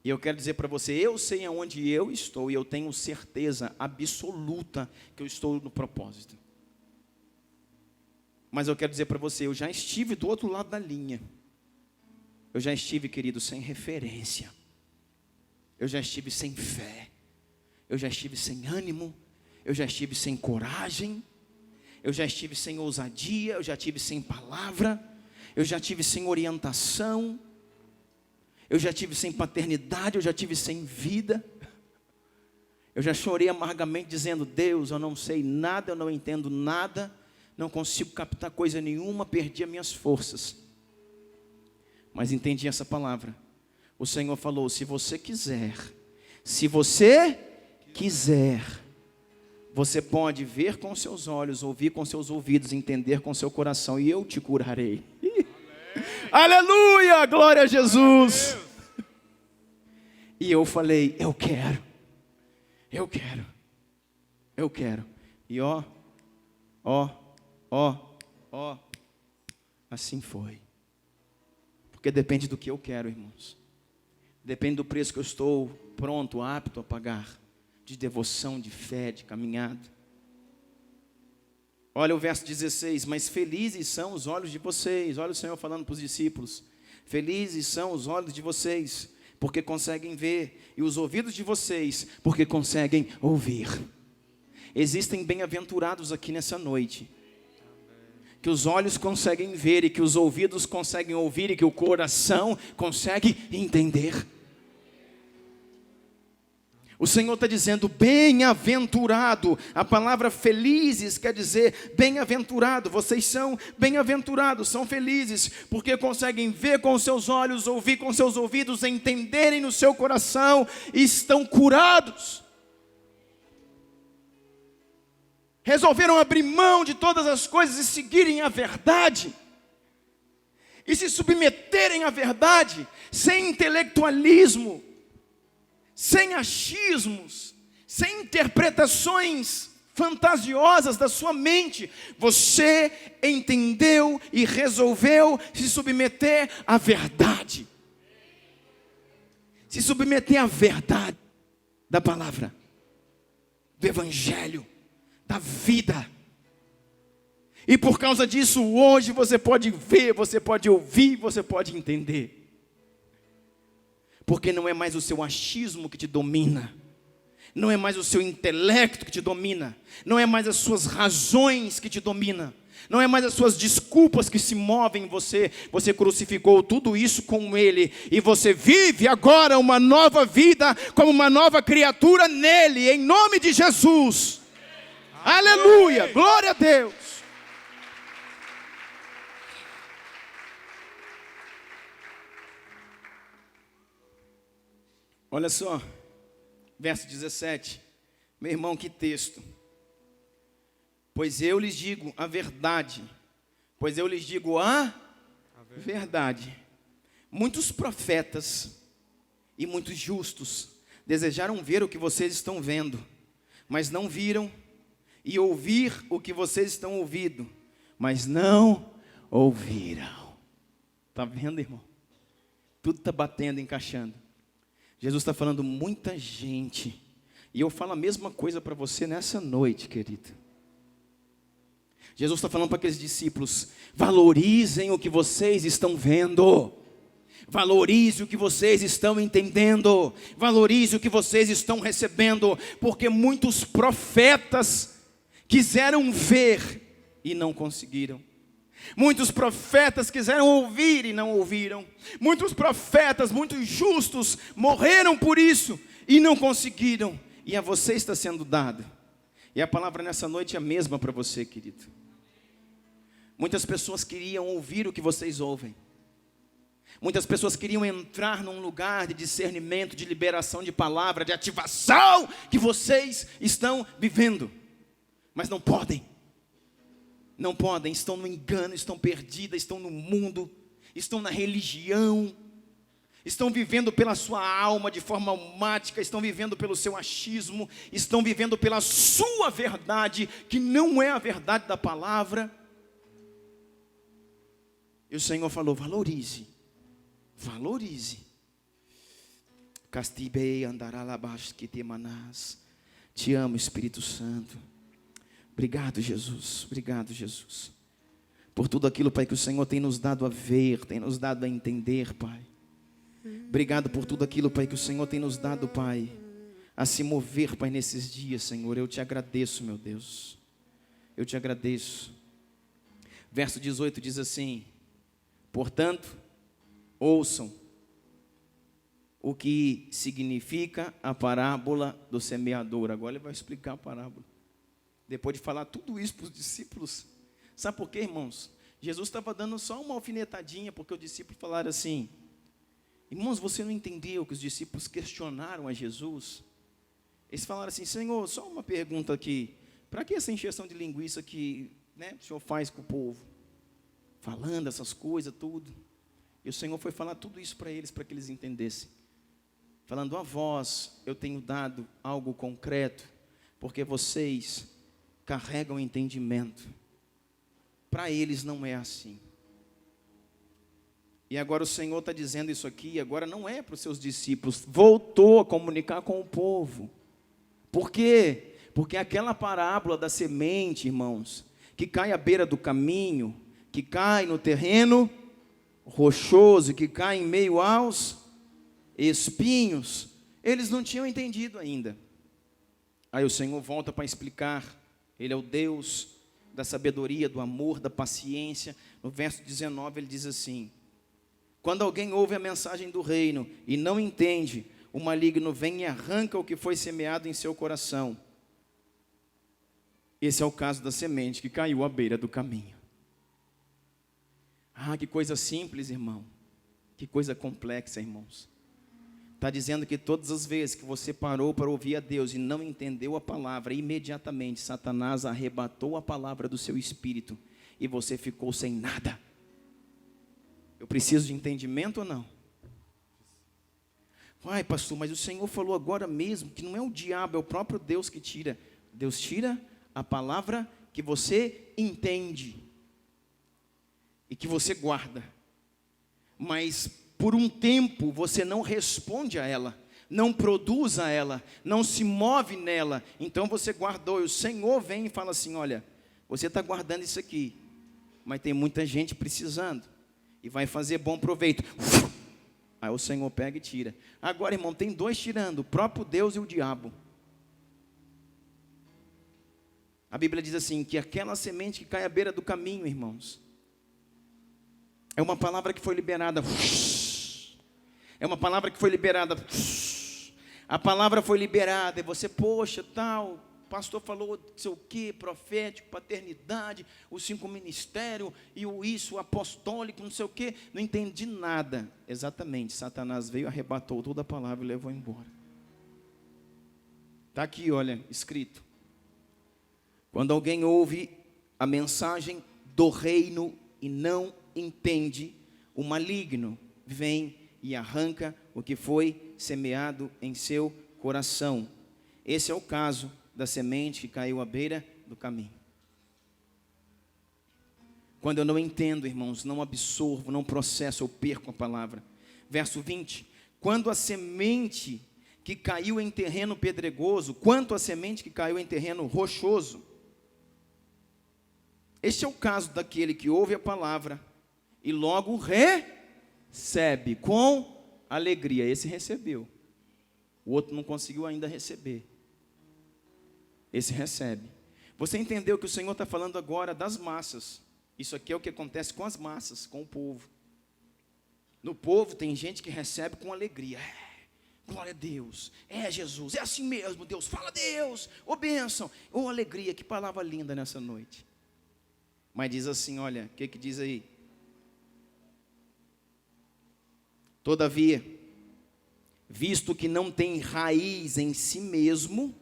E eu quero dizer para você, eu sei aonde eu estou e eu tenho certeza absoluta que eu estou no propósito. Mas eu quero dizer para você, eu já estive do outro lado da linha. Eu já estive, querido, sem referência. Eu já estive sem fé. Eu já estive sem ânimo. Eu já estive sem coragem. Eu já estive sem ousadia. Eu já estive sem palavra. Eu já estive sem orientação. Eu já tive sem paternidade, eu já tive sem vida. Eu já chorei amargamente dizendo: Deus, eu não sei nada, eu não entendo nada, não consigo captar coisa nenhuma, perdi as minhas forças. Mas entendi essa palavra. O Senhor falou: se você quiser, você pode ver com seus olhos, ouvir com seus ouvidos, entender com seu coração, e eu te curarei. Aleluia, glória a Jesus. E eu falei: eu quero. E assim foi. Porque depende do que eu quero, irmãos. Depende do preço que eu estou pronto, apto a pagar. De devoção, de fé, de caminhada. Olha o verso 16: mas felizes são os olhos de vocês. Olha o Senhor falando para os discípulos. Felizes são os olhos de vocês, porque conseguem ver, e os ouvidos de vocês, porque conseguem ouvir. Existem bem-aventurados aqui nessa noite, que os olhos conseguem ver, e que os ouvidos conseguem ouvir, e que o coração consegue entender. O Senhor está dizendo, bem-aventurado. A palavra felizes quer dizer bem-aventurado. Vocês são bem-aventurados, são felizes, porque conseguem ver com os seus olhos, ouvir com seus ouvidos, entenderem no seu coração, e estão curados. Resolveram abrir mão de todas as coisas e seguirem a verdade, e se submeterem à verdade, sem intelectualismo, sem achismos, sem interpretações fantasiosas da sua mente. Você entendeu e resolveu se submeter à verdade. Se submeter à verdade da palavra, do evangelho, da vida. E por causa disso, hoje você pode ver, você pode ouvir, você pode entender. Porque não é mais o seu achismo que te domina, não é mais o seu intelecto que te domina, não é mais as suas razões que te dominam, não é mais as suas desculpas que se movem em você. Você crucificou tudo isso com Ele, e você vive agora uma nova vida, como uma nova criatura nele, em nome de Jesus. Amém. Aleluia, glória a Deus. Olha só, verso 17, meu irmão, que texto. Pois eu lhes digo a verdade, pois eu lhes digo a verdade. Muitos profetas e muitos justos desejaram ver o que vocês estão vendo, mas não viram, e ouvir o que vocês estão ouvindo, mas não ouviram. Está vendo, irmão? Tudo está batendo, encaixando. Jesus está falando, muita gente, e eu falo a mesma coisa para você nessa noite, querido. Jesus está falando para aqueles discípulos, valorizem o que vocês estão vendo, valorize o que vocês estão entendendo, valorize o que vocês estão recebendo, porque muitos profetas quiseram ver e não conseguiram. Muitos profetas quiseram ouvir e não ouviram. Muitos profetas, muitos justos morreram por isso e não conseguiram. E a você está sendo dado. E a palavra nessa noite é a mesma para você, querido. Muitas pessoas queriam ouvir o que vocês ouvem. Muitas pessoas queriam entrar num lugar de discernimento, de liberação de palavra, de ativação que vocês estão vivendo. Mas não podem. Não podem, estão no engano, estão perdidas, estão no mundo, estão na religião, estão vivendo pela sua alma de forma almática, estão vivendo pelo seu achismo, estão vivendo pela sua verdade, que não é a verdade da palavra. E o Senhor falou, valorize, valorize. Castibei andaralabas que te manás. Te amo, Espírito Santo. Obrigado, Jesus, obrigado, Jesus, por tudo aquilo, Pai, que o Senhor tem nos dado a ver, tem nos dado a entender, Pai. Obrigado por tudo aquilo, Pai, que o Senhor tem nos dado, Pai, a se mover, Pai, nesses dias, Senhor. Eu te agradeço, meu Deus, eu te agradeço. Verso 18 diz assim, portanto, ouçam o que significa a parábola do semeador. Agora ele vai explicar a parábola. Depois de falar tudo isso para os discípulos. Sabe por quê, irmãos? Jesus estava dando só uma alfinetadinha, porque os discípulos falaram assim, irmãos, você não entendeu que os discípulos questionaram a Jesus? Eles falaram assim, Senhor, só uma pergunta aqui, para que essa encheção de linguiça que, né, o Senhor faz com o povo? Falando essas coisas, tudo. E o Senhor foi falar tudo isso para eles, para que eles entendessem. Falando, a vós eu tenho dado algo concreto, porque vocês carregam entendimento. Para eles não é assim. E agora o Senhor está dizendo isso aqui, agora não é para os seus discípulos, voltou a comunicar com o povo. Por quê? Porque aquela parábola da semente, irmãos, que cai à beira do caminho, que cai no terreno rochoso que cai em meio aos espinhos. Eles não tinham entendido ainda. Aí o Senhor volta para explicar. Ele é o Deus da sabedoria, do amor, da paciência. No verso 19 ele diz assim: quando alguém ouve a mensagem do reino e não entende, o maligno vem e arranca o que foi semeado em seu coração. Esse é o caso da semente que caiu à beira do caminho. Ah, que coisa simples, irmão. Que coisa complexa, irmãos. Está dizendo que todas as vezes que você parou para ouvir a Deus e não entendeu a palavra, imediatamente Satanás arrebatou a palavra do seu espírito e você ficou sem nada. Eu preciso de entendimento ou não? Ai, pastor, mas o Senhor falou agora mesmo que não é o diabo, é o próprio Deus que tira. Deus tira a palavra que você entende e que você guarda, mas por um tempo você não responde a ela, não produz a ela, não se move nela, então você guardou, e o Senhor vem e fala assim: olha, você está guardando isso aqui, mas tem muita gente precisando, e vai fazer bom proveito. Aí o Senhor pega e tira. Agora, irmão, tem dois tirando, o próprio Deus e o diabo. A Bíblia diz assim, que aquela semente que cai à beira do caminho, irmãos, é uma palavra que foi liberada. É uma palavra que foi liberada. A palavra foi liberada, e você, poxa, tal, o pastor falou, não sei o que, profético, paternidade, os 5 ministérios, e o isso, o apostólico, não sei o que, não entendi nada. Exatamente, Satanás veio, arrebatou toda a palavra e levou embora. Está aqui, olha, escrito. Quando alguém ouve a mensagem do reino e não entende, o maligno vem e arranca o que foi semeado em seu coração. Esse é o caso da semente que caiu à beira do caminho. Quando eu não entendo, irmãos, não absorvo, não processo, eu perco a palavra. Verso 20: quando a semente que caiu em terreno pedregoso, quanto a semente que caiu em terreno rochoso. Este é o caso daquele que ouve a palavra e logo recebe com alegria. Esse recebeu. O outro não conseguiu ainda receber. Esse recebe. Você entendeu que o Senhor está falando agora das massas. Isso aqui é o que acontece com as massas, com o povo. No povo tem gente que recebe com alegria. Glória a Deus. É Jesus, é assim mesmo, Deus. Fala Deus, ô bênção, ô alegria. Que palavra linda nessa noite. Mas diz assim, olha, o que diz aí? Todavia, visto que não tem raiz em si mesmo,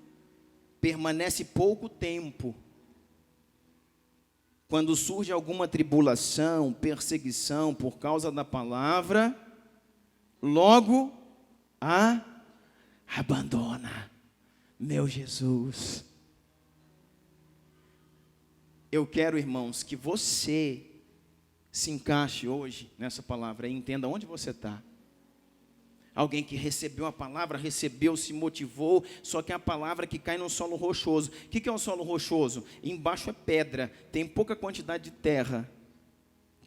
permanece pouco tempo. Quando surge alguma tribulação, perseguição por causa da palavra, logo a abandona. Meu Jesus. Eu quero, irmãos, que você se encaixe hoje nessa palavra e entenda onde você está. Alguém que recebeu a palavra, recebeu, se motivou, só que é a palavra que cai num solo rochoso. O que é um solo rochoso? Embaixo é pedra, tem pouca quantidade de terra.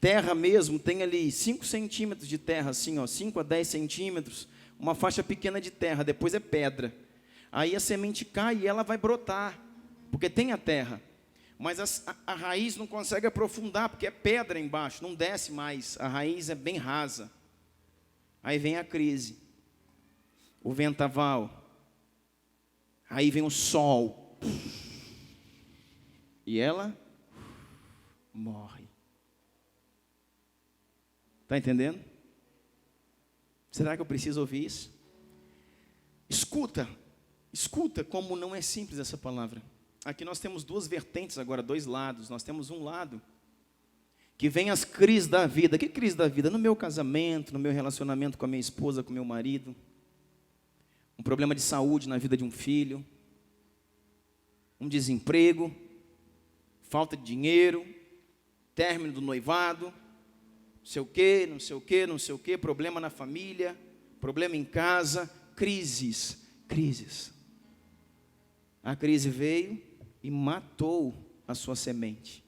Terra mesmo, tem ali 5 centímetros de terra, assim, ó, 5 a 10 centímetros, uma faixa pequena de terra, depois é pedra. Aí a semente cai e ela vai brotar, porque tem a terra. Mas a raiz não consegue aprofundar, porque é pedra embaixo, não desce mais, a raiz é bem rasa. Aí vem a crise, o vendaval, aí vem o sol, e ela morre. Está entendendo? Será que eu preciso ouvir isso? Escuta como não é simples essa palavra. Aqui nós temos 2 vertentes agora, 2 lados. Nós temos um lado que vem as crises da vida. Que crise da vida? No meu casamento, no meu relacionamento com a minha esposa, com o meu marido. Um problema de saúde na vida de um filho. Um desemprego. Falta de dinheiro. Término do noivado. Não sei o quê, não sei o quê, não sei o quê. Problema na família. Problema em casa. Crises. A crise veio e matou a sua semente.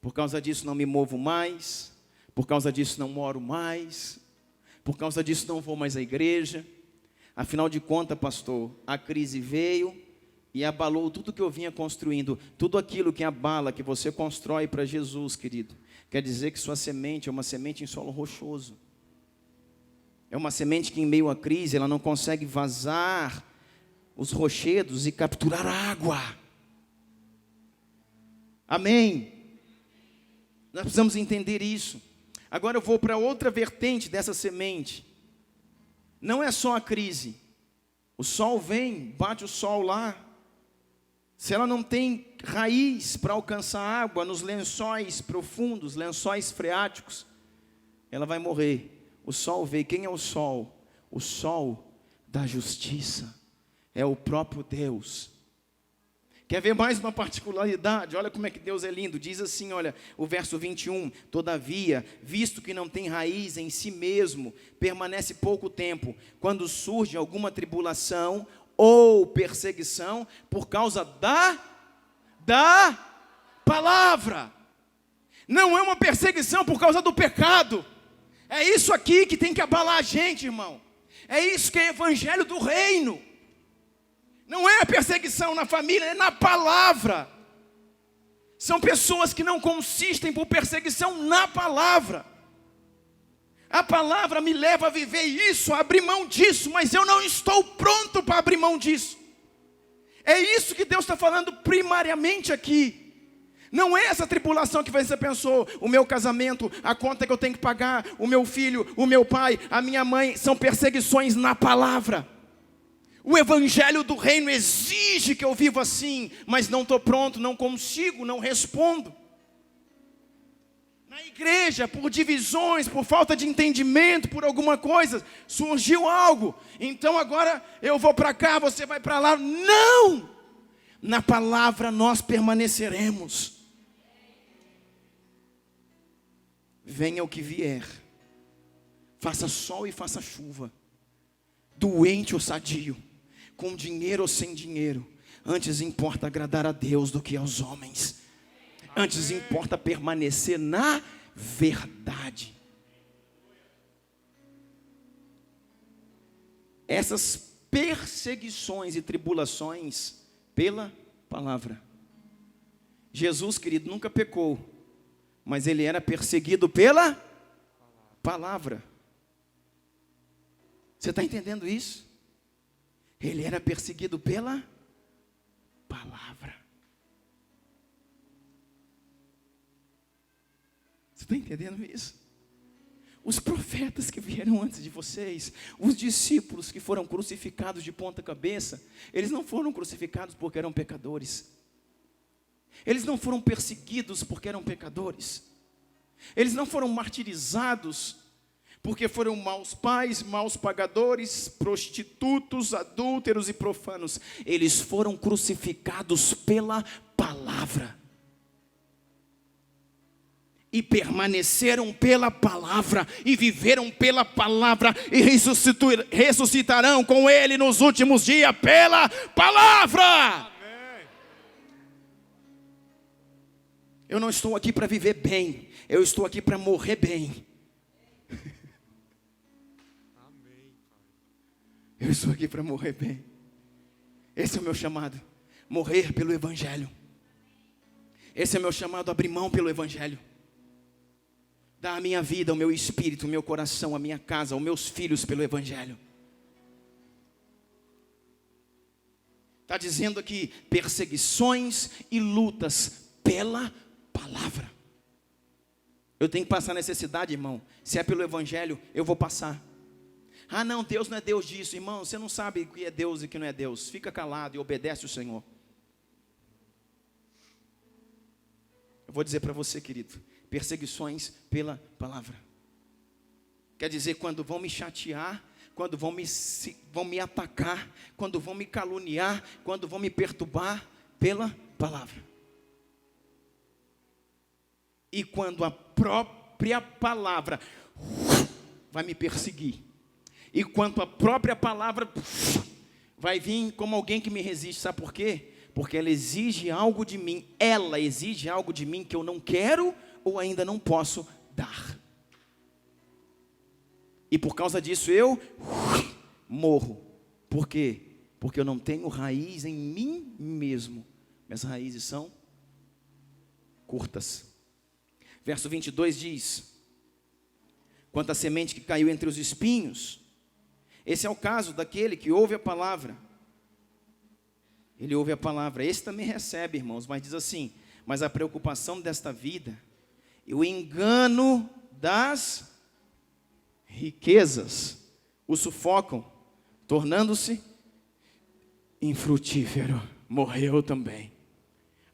Por causa disso não me movo mais. Por causa disso não oro mais. Por causa disso não vou mais à igreja. Afinal de contas, pastor, a crise veio e abalou tudo que eu vinha construindo. Tudo aquilo que abala, que você constrói para Jesus, querido, quer dizer que sua semente é uma semente em solo rochoso. É uma semente que em meio à crise, ela não consegue vazar os rochedos e capturar água. Amém? Nós precisamos entender isso. Agora eu vou para outra vertente dessa semente. Não é só a crise. O sol vem, bate o sol lá. Se ela não tem raiz para alcançar água nos lençóis profundos, lençóis freáticos, ela vai morrer. O sol veio. Quem é o sol? O sol da justiça. É o próprio Deus. Quer ver mais uma particularidade? Olha como é que Deus é lindo. Diz assim, olha, o verso 21. Todavia, visto que não tem raiz em si mesmo, permanece pouco tempo. Quando surge alguma tribulação ou perseguição, por causa da palavra. Não é uma perseguição por causa do pecado. É isso aqui que tem que abalar a gente, irmão. É isso que é evangelho do reino. Não é a perseguição na família, é na palavra. São pessoas que não consistem por perseguição na palavra. A palavra me leva a viver isso, a abrir mão disso, mas eu não estou pronto para abrir mão disso. É isso que Deus está falando primariamente aqui. Não é essa tribulação que você pensou, o meu casamento, a conta que eu tenho que pagar, o meu filho, o meu pai, a minha mãe, são perseguições na palavra. O evangelho do reino exige que eu viva assim, mas não estou pronto, não consigo, não respondo. Na igreja, por divisões, por falta de entendimento, por alguma coisa, surgiu algo. Então agora eu vou para cá, você vai para lá. Não! Na palavra nós permaneceremos. Venha o que vier. Faça sol e faça chuva. Doente ou sadio. Com dinheiro ou sem dinheiro, antes importa agradar a Deus do que aos homens. Antes importa permanecer na verdade. Essas perseguições e tribulações pela palavra. Jesus, querido, nunca pecou, mas ele era perseguido pela palavra. Você está entendendo isso? Ele era perseguido pela palavra. Você está entendendo isso? Os profetas que vieram antes de vocês, os discípulos que foram crucificados de ponta cabeça, eles não foram crucificados porque eram pecadores. Eles não foram perseguidos porque eram pecadores. Eles não foram martirizados porque foram maus pais, maus pagadores, prostitutos, adúlteros e profanos. Eles foram crucificados pela palavra. E permaneceram pela palavra, e viveram pela palavra, e ressuscitarão com ele nos últimos dias pela palavra. Amém. Eu não estou aqui para viver bem, eu estou aqui para morrer bem. Eu estou aqui para morrer bem. Esse é o meu chamado. Morrer pelo evangelho. Esse é o meu chamado, abrir mão pelo evangelho. Dar a minha vida, o meu espírito, o meu coração, a minha casa, os meus filhos pelo evangelho. Está dizendo aqui, perseguições e lutas pela palavra. Eu tenho que passar necessidade, irmão. Se é pelo evangelho, eu vou passar. Ah não, Deus não é Deus disso. Irmão, você não sabe o que é Deus e o que não é Deus. Fica calado e obedece o Senhor. Eu vou dizer para você, querido, perseguições pela palavra. Quer dizer, quando vão me chatear, quando vão me atacar, quando vão me caluniar, quando vão me perturbar, pela palavra. E quando a própria palavra vai me perseguir, e quando a própria palavra vai vir como alguém que me resiste, sabe por quê? Porque ela exige algo de mim que eu não quero ou ainda não posso dar. E por causa disso eu morro. Por quê? Porque eu não tenho raiz em mim mesmo. Minhas raízes são curtas. Verso 22 diz: quanto à semente que caiu entre os espinhos, esse é o caso daquele que ouve a palavra. Ele ouve a palavra, esse também recebe, irmãos, mas diz assim: mas a preocupação desta vida, e o engano das riquezas, o sufocam, tornando-se infrutífero. Morreu também.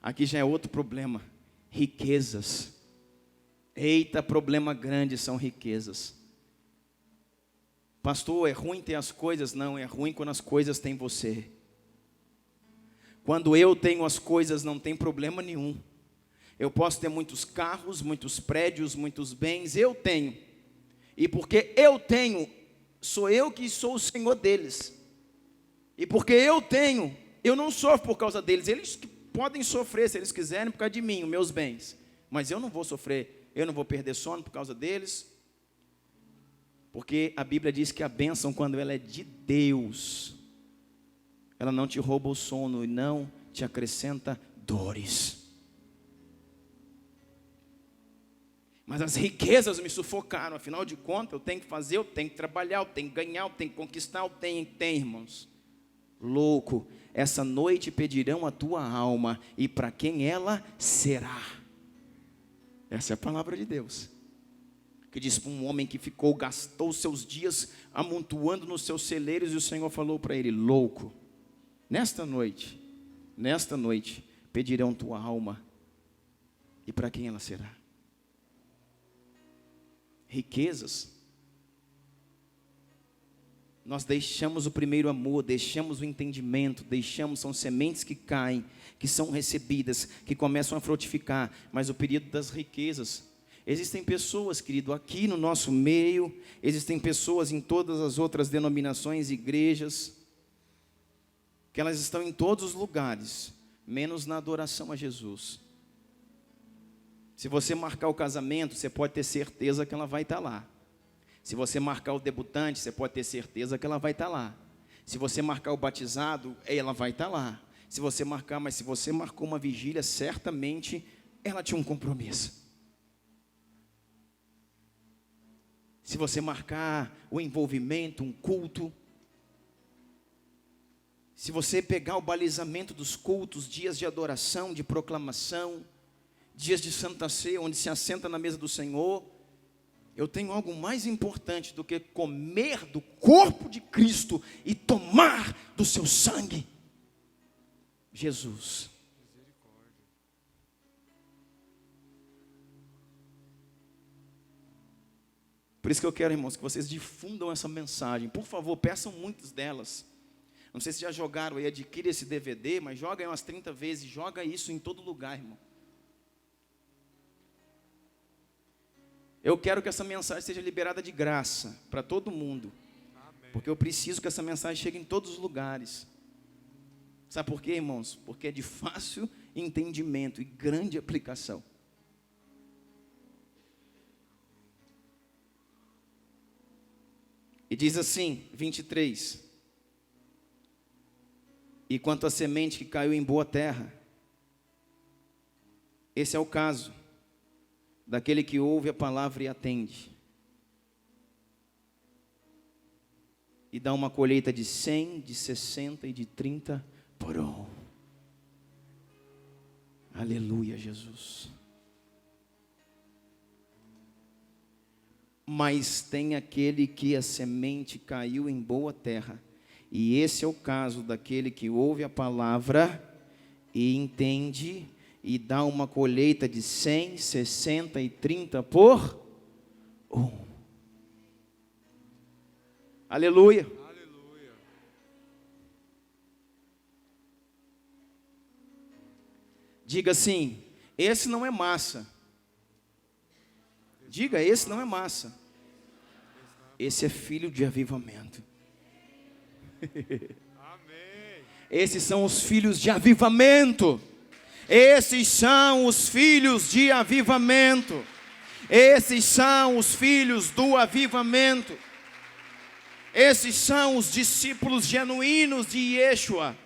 Aqui já é outro problema, riquezas. Eita, problema grande são riquezas. Pastor, é ruim ter as coisas? Não, é ruim quando as coisas têm você. Quando eu tenho as coisas, não tem problema nenhum. Eu posso ter muitos carros, muitos prédios, muitos bens, eu tenho. E porque eu tenho, sou eu que sou o Senhor deles. E porque eu tenho, eu não sofro por causa deles. Eles podem sofrer se eles quiserem por causa de mim, os meus bens. Mas eu não vou sofrer. Eu não vou perder sono por causa deles, porque a Bíblia diz que a bênção, quando ela é de Deus, ela não te rouba o sono e não te acrescenta dores. Mas as riquezas me sufocaram, afinal de contas, eu tenho que fazer, eu tenho que trabalhar, eu tenho que ganhar, eu tenho que conquistar, eu tenho, irmãos. Louco, essa noite pedirão a tua alma, e para quem ela será? Essa é a palavra de Deus, que diz para um homem que gastou seus dias amontoando nos seus celeiros, e o Senhor falou para ele: louco, nesta noite, pedirão tua alma, e para quem ela será? Riquezas. Nós deixamos o primeiro amor, deixamos o entendimento, são sementes que caem, que são recebidas, que começam a frutificar. Mas o período das riquezas, existem pessoas, querido, aqui no nosso meio, existem pessoas em todas as outras denominações, igrejas, que elas estão em todos os lugares, menos na adoração a Jesus. Se você marcar o casamento, você pode ter certeza que ela vai estar lá. Se você marcar o debutante, você pode ter certeza que ela vai estar lá. Se você marcar o batizado, ela vai estar lá. Se você marcou uma vigília, certamente ela tinha um compromisso. Se você marcar o envolvimento, um culto, se você pegar o balizamento dos cultos, dias de adoração, de proclamação, dias de Santa Ceia, onde se assenta na mesa do Senhor, eu tenho algo mais importante do que comer do corpo de Cristo e tomar do seu sangue. Jesus. Por isso que eu quero, irmãos, que vocês difundam essa mensagem. Por favor, peçam muitas delas. Não sei se já jogaram aí, adquire esse DVD, mas joga aí umas 30 vezes, joga isso em todo lugar, irmão. Eu quero que essa mensagem seja liberada de graça para todo mundo. Amém. Porque eu preciso que essa mensagem chegue em todos os lugares. Sabe por quê, irmãos? Porque é de fácil entendimento e grande aplicação. E diz assim, 23. E quanto à semente que caiu em boa terra, esse é o caso daquele que ouve a palavra e atende, e dá uma colheita de 100, de 60 e de 30 por um. Aleluia, Jesus. Mas tem aquele que a semente caiu em boa terra, e esse é o caso daquele que ouve a palavra e entende, e dá uma colheita de 100, 60 e 30 por um. Aleluia. Aleluia. Diga assim: esse não é massa. Diga, esse não é massa. Esse é filho de avivamento. Amém. Esses são os filhos de avivamento. Esses são os filhos de avivamento. Esses são os filhos do avivamento. Esses são os discípulos genuínos de Yeshua.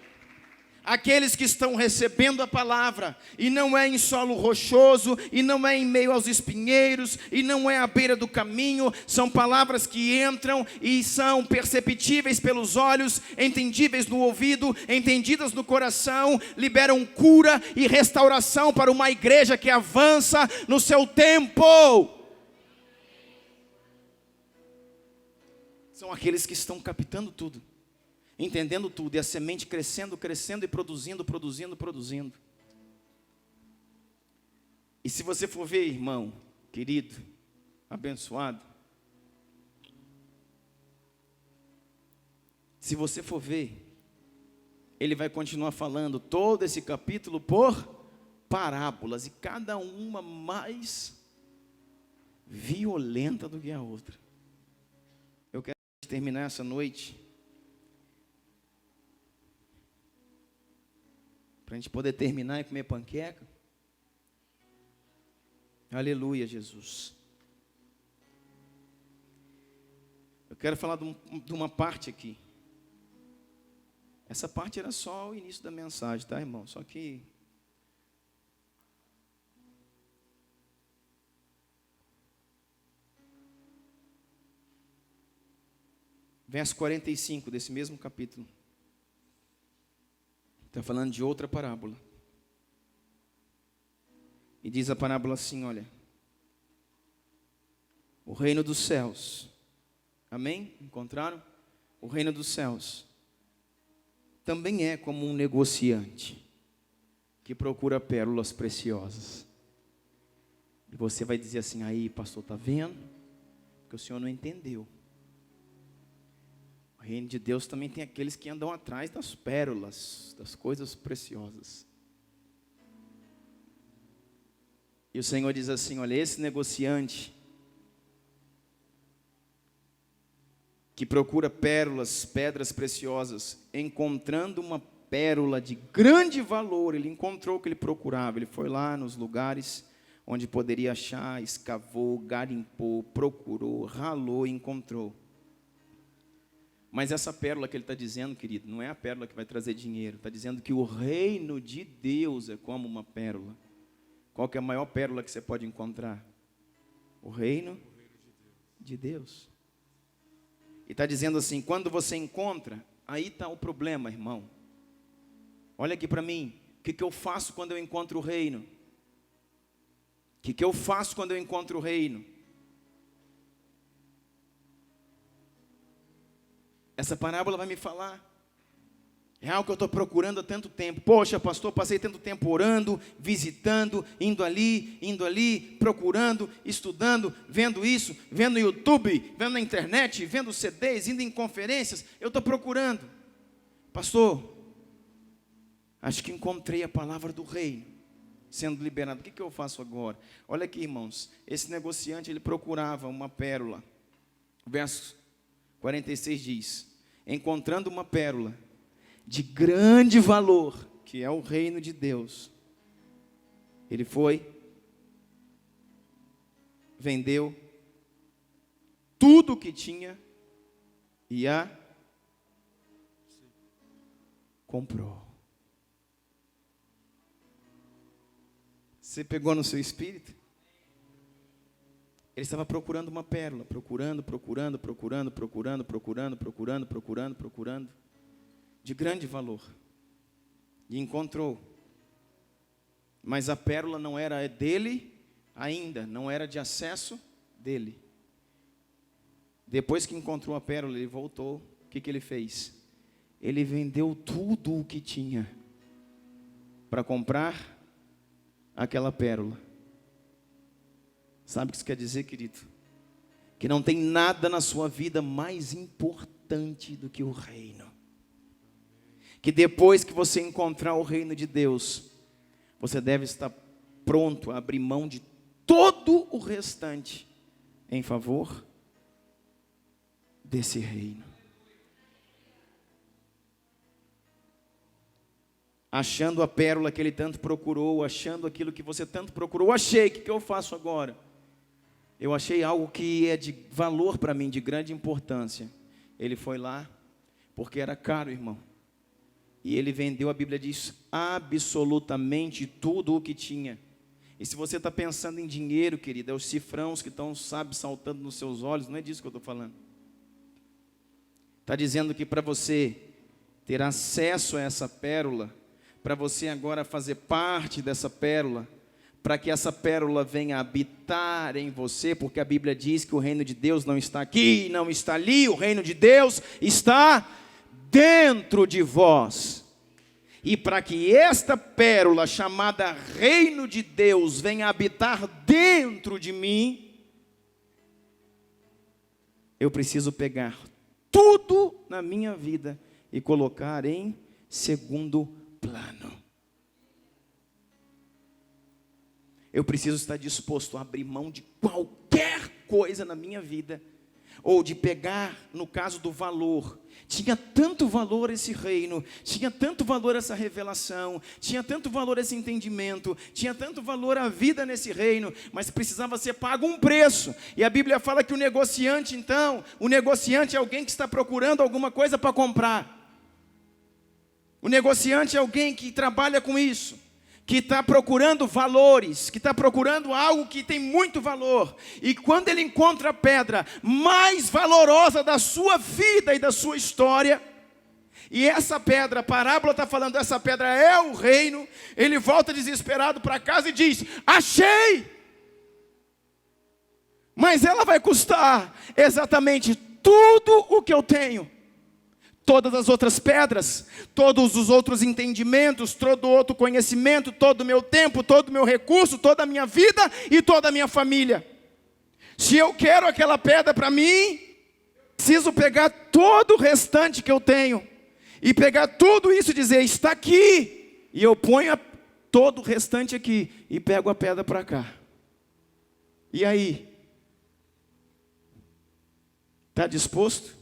Aqueles que estão recebendo a palavra, e não é em solo rochoso, e não é em meio aos espinheiros, e não é à beira do caminho. São palavras que entram e são perceptíveis pelos olhos, entendíveis no ouvido, entendidas no coração, liberam cura e restauração para uma igreja que avança no seu tempo. São aqueles que estão captando tudo, entendendo tudo, e a semente crescendo, crescendo e produzindo, produzindo, produzindo. E se você for ver, irmão, querido, abençoado, se você for ver, ele vai continuar falando todo esse capítulo por parábolas, e cada uma mais violenta do que a outra. Eu quero terminar essa noite para a gente poder terminar e comer panqueca. Aleluia, Jesus. Eu quero falar de uma parte aqui. Essa parte era só o início da mensagem, tá, irmão? Só que verso 45 desse mesmo capítulo. Está falando de outra parábola. E diz a parábola assim, olha. O reino dos céus. Amém? Encontraram? O reino dos céus também é como um negociante que procura pérolas preciosas. E você vai dizer assim, aí pastor, está vendo? Porque o senhor não entendeu. O reino de Deus também tem aqueles que andam atrás das pérolas, das coisas preciosas. E o Senhor diz assim, olha, esse negociante que procura pérolas, pedras preciosas, encontrando uma pérola de grande valor, ele encontrou o que ele procurava, ele foi lá nos lugares onde poderia achar, escavou, garimpou, procurou, ralou e encontrou. Mas essa pérola que ele está dizendo, querido, não é a pérola que vai trazer dinheiro. Está dizendo que o reino de Deus é como uma pérola. Qual que é a maior pérola que você pode encontrar? O reino de Deus. E está dizendo assim, quando você encontra, aí está o problema, irmão. Olha aqui para mim, o que eu faço quando eu encontro o reino? O que eu faço quando eu encontro o reino? Essa parábola vai me falar. É algo que eu estou procurando há tanto tempo. Poxa, pastor, passei tanto tempo orando, visitando, indo ali, procurando, estudando, vendo isso, vendo no YouTube, vendo na internet, vendo CDs, indo em conferências. Eu estou procurando. Pastor, acho que encontrei a palavra do reino sendo liberado. O que eu faço agora? Olha aqui, irmãos. Esse negociante, ele procurava uma pérola. Verso 46 diz, encontrando uma pérola de grande valor, que é o reino de Deus, ele foi, vendeu tudo o que tinha e a comprou. Você pegou no seu espírito? Ele estava procurando uma pérola, procurando, de grande valor. E encontrou. Mas a pérola não era dele ainda, não era de acesso dele. Depois que encontrou a pérola, ele voltou. O que ele fez? Ele vendeu tudo o que tinha para comprar aquela pérola. Sabe o que isso quer dizer, querido? Que não tem nada na sua vida mais importante do que o reino. Que depois que você encontrar o reino de Deus, você deve estar pronto a abrir mão de todo o restante em favor desse reino. Achando a pérola que ele tanto procurou, achando aquilo que você tanto procurou, achei, o que eu faço agora? Eu achei algo que é de valor para mim, de grande importância. Ele foi lá, porque era caro, irmão. E ele vendeu, a Bíblia diz, absolutamente tudo o que tinha. E se você está pensando em dinheiro, querido, é os cifrãos que estão, sabe, saltando nos seus olhos. Não é disso que eu estou falando. Está dizendo que para você ter acesso a essa pérola, para você agora fazer parte dessa pérola, para que essa pérola venha habitar em você, porque a Bíblia diz que o reino de Deus não está aqui, não está ali, o reino de Deus está dentro de vós. E para que esta pérola chamada reino de Deus venha habitar dentro de mim, eu preciso pegar tudo na minha vida e colocar em segundo plano. Eu preciso estar disposto a abrir mão de qualquer coisa na minha vida, ou de pegar, no caso do valor. Tinha tanto valor esse reino, tinha tanto valor essa revelação, tinha tanto valor esse entendimento, tinha tanto valor a vida nesse reino, mas precisava ser pago um preço. E a Bíblia fala que o negociante, então, o negociante é alguém que está procurando alguma coisa para comprar. O negociante é alguém que trabalha com isso, que está procurando valores, que está procurando algo que tem muito valor. E quando ele encontra a pedra mais valorosa da sua vida e da sua história, e essa pedra, a parábola está falando, essa pedra é o reino, ele volta desesperado para casa e diz: achei! Mas ela vai custar exatamente tudo o que eu tenho. Todas as outras pedras, todos os outros entendimentos, todo outro conhecimento, todo o meu tempo, todo o meu recurso, toda a minha vida e toda a minha família. Se eu quero aquela pedra para mim, preciso pegar todo o restante que eu tenho e pegar tudo isso e dizer: está aqui. E eu ponho todo o restante aqui e pego a pedra para cá. E aí? Está disposto?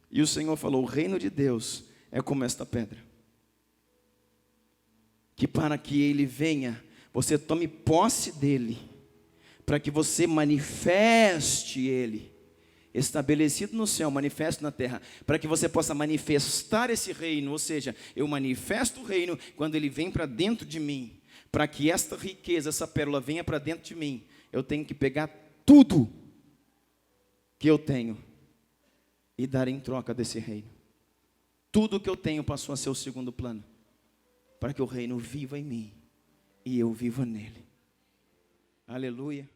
E o Senhor falou: o reino de Deus é como esta pedra, que para que ele venha, você tome posse dele, para que você manifeste ele, estabelecido no céu, manifesto na terra, para que você possa manifestar esse reino. Ou seja, eu manifesto o reino quando ele vem para dentro de mim. Para que esta riqueza, essa pérola venha para dentro de mim, eu tenho que pegar tudo que eu tenho e dar em troca desse reino. Tudo que eu tenho passou a ser o segundo plano, para que o reino viva em mim e eu viva nele. Aleluia.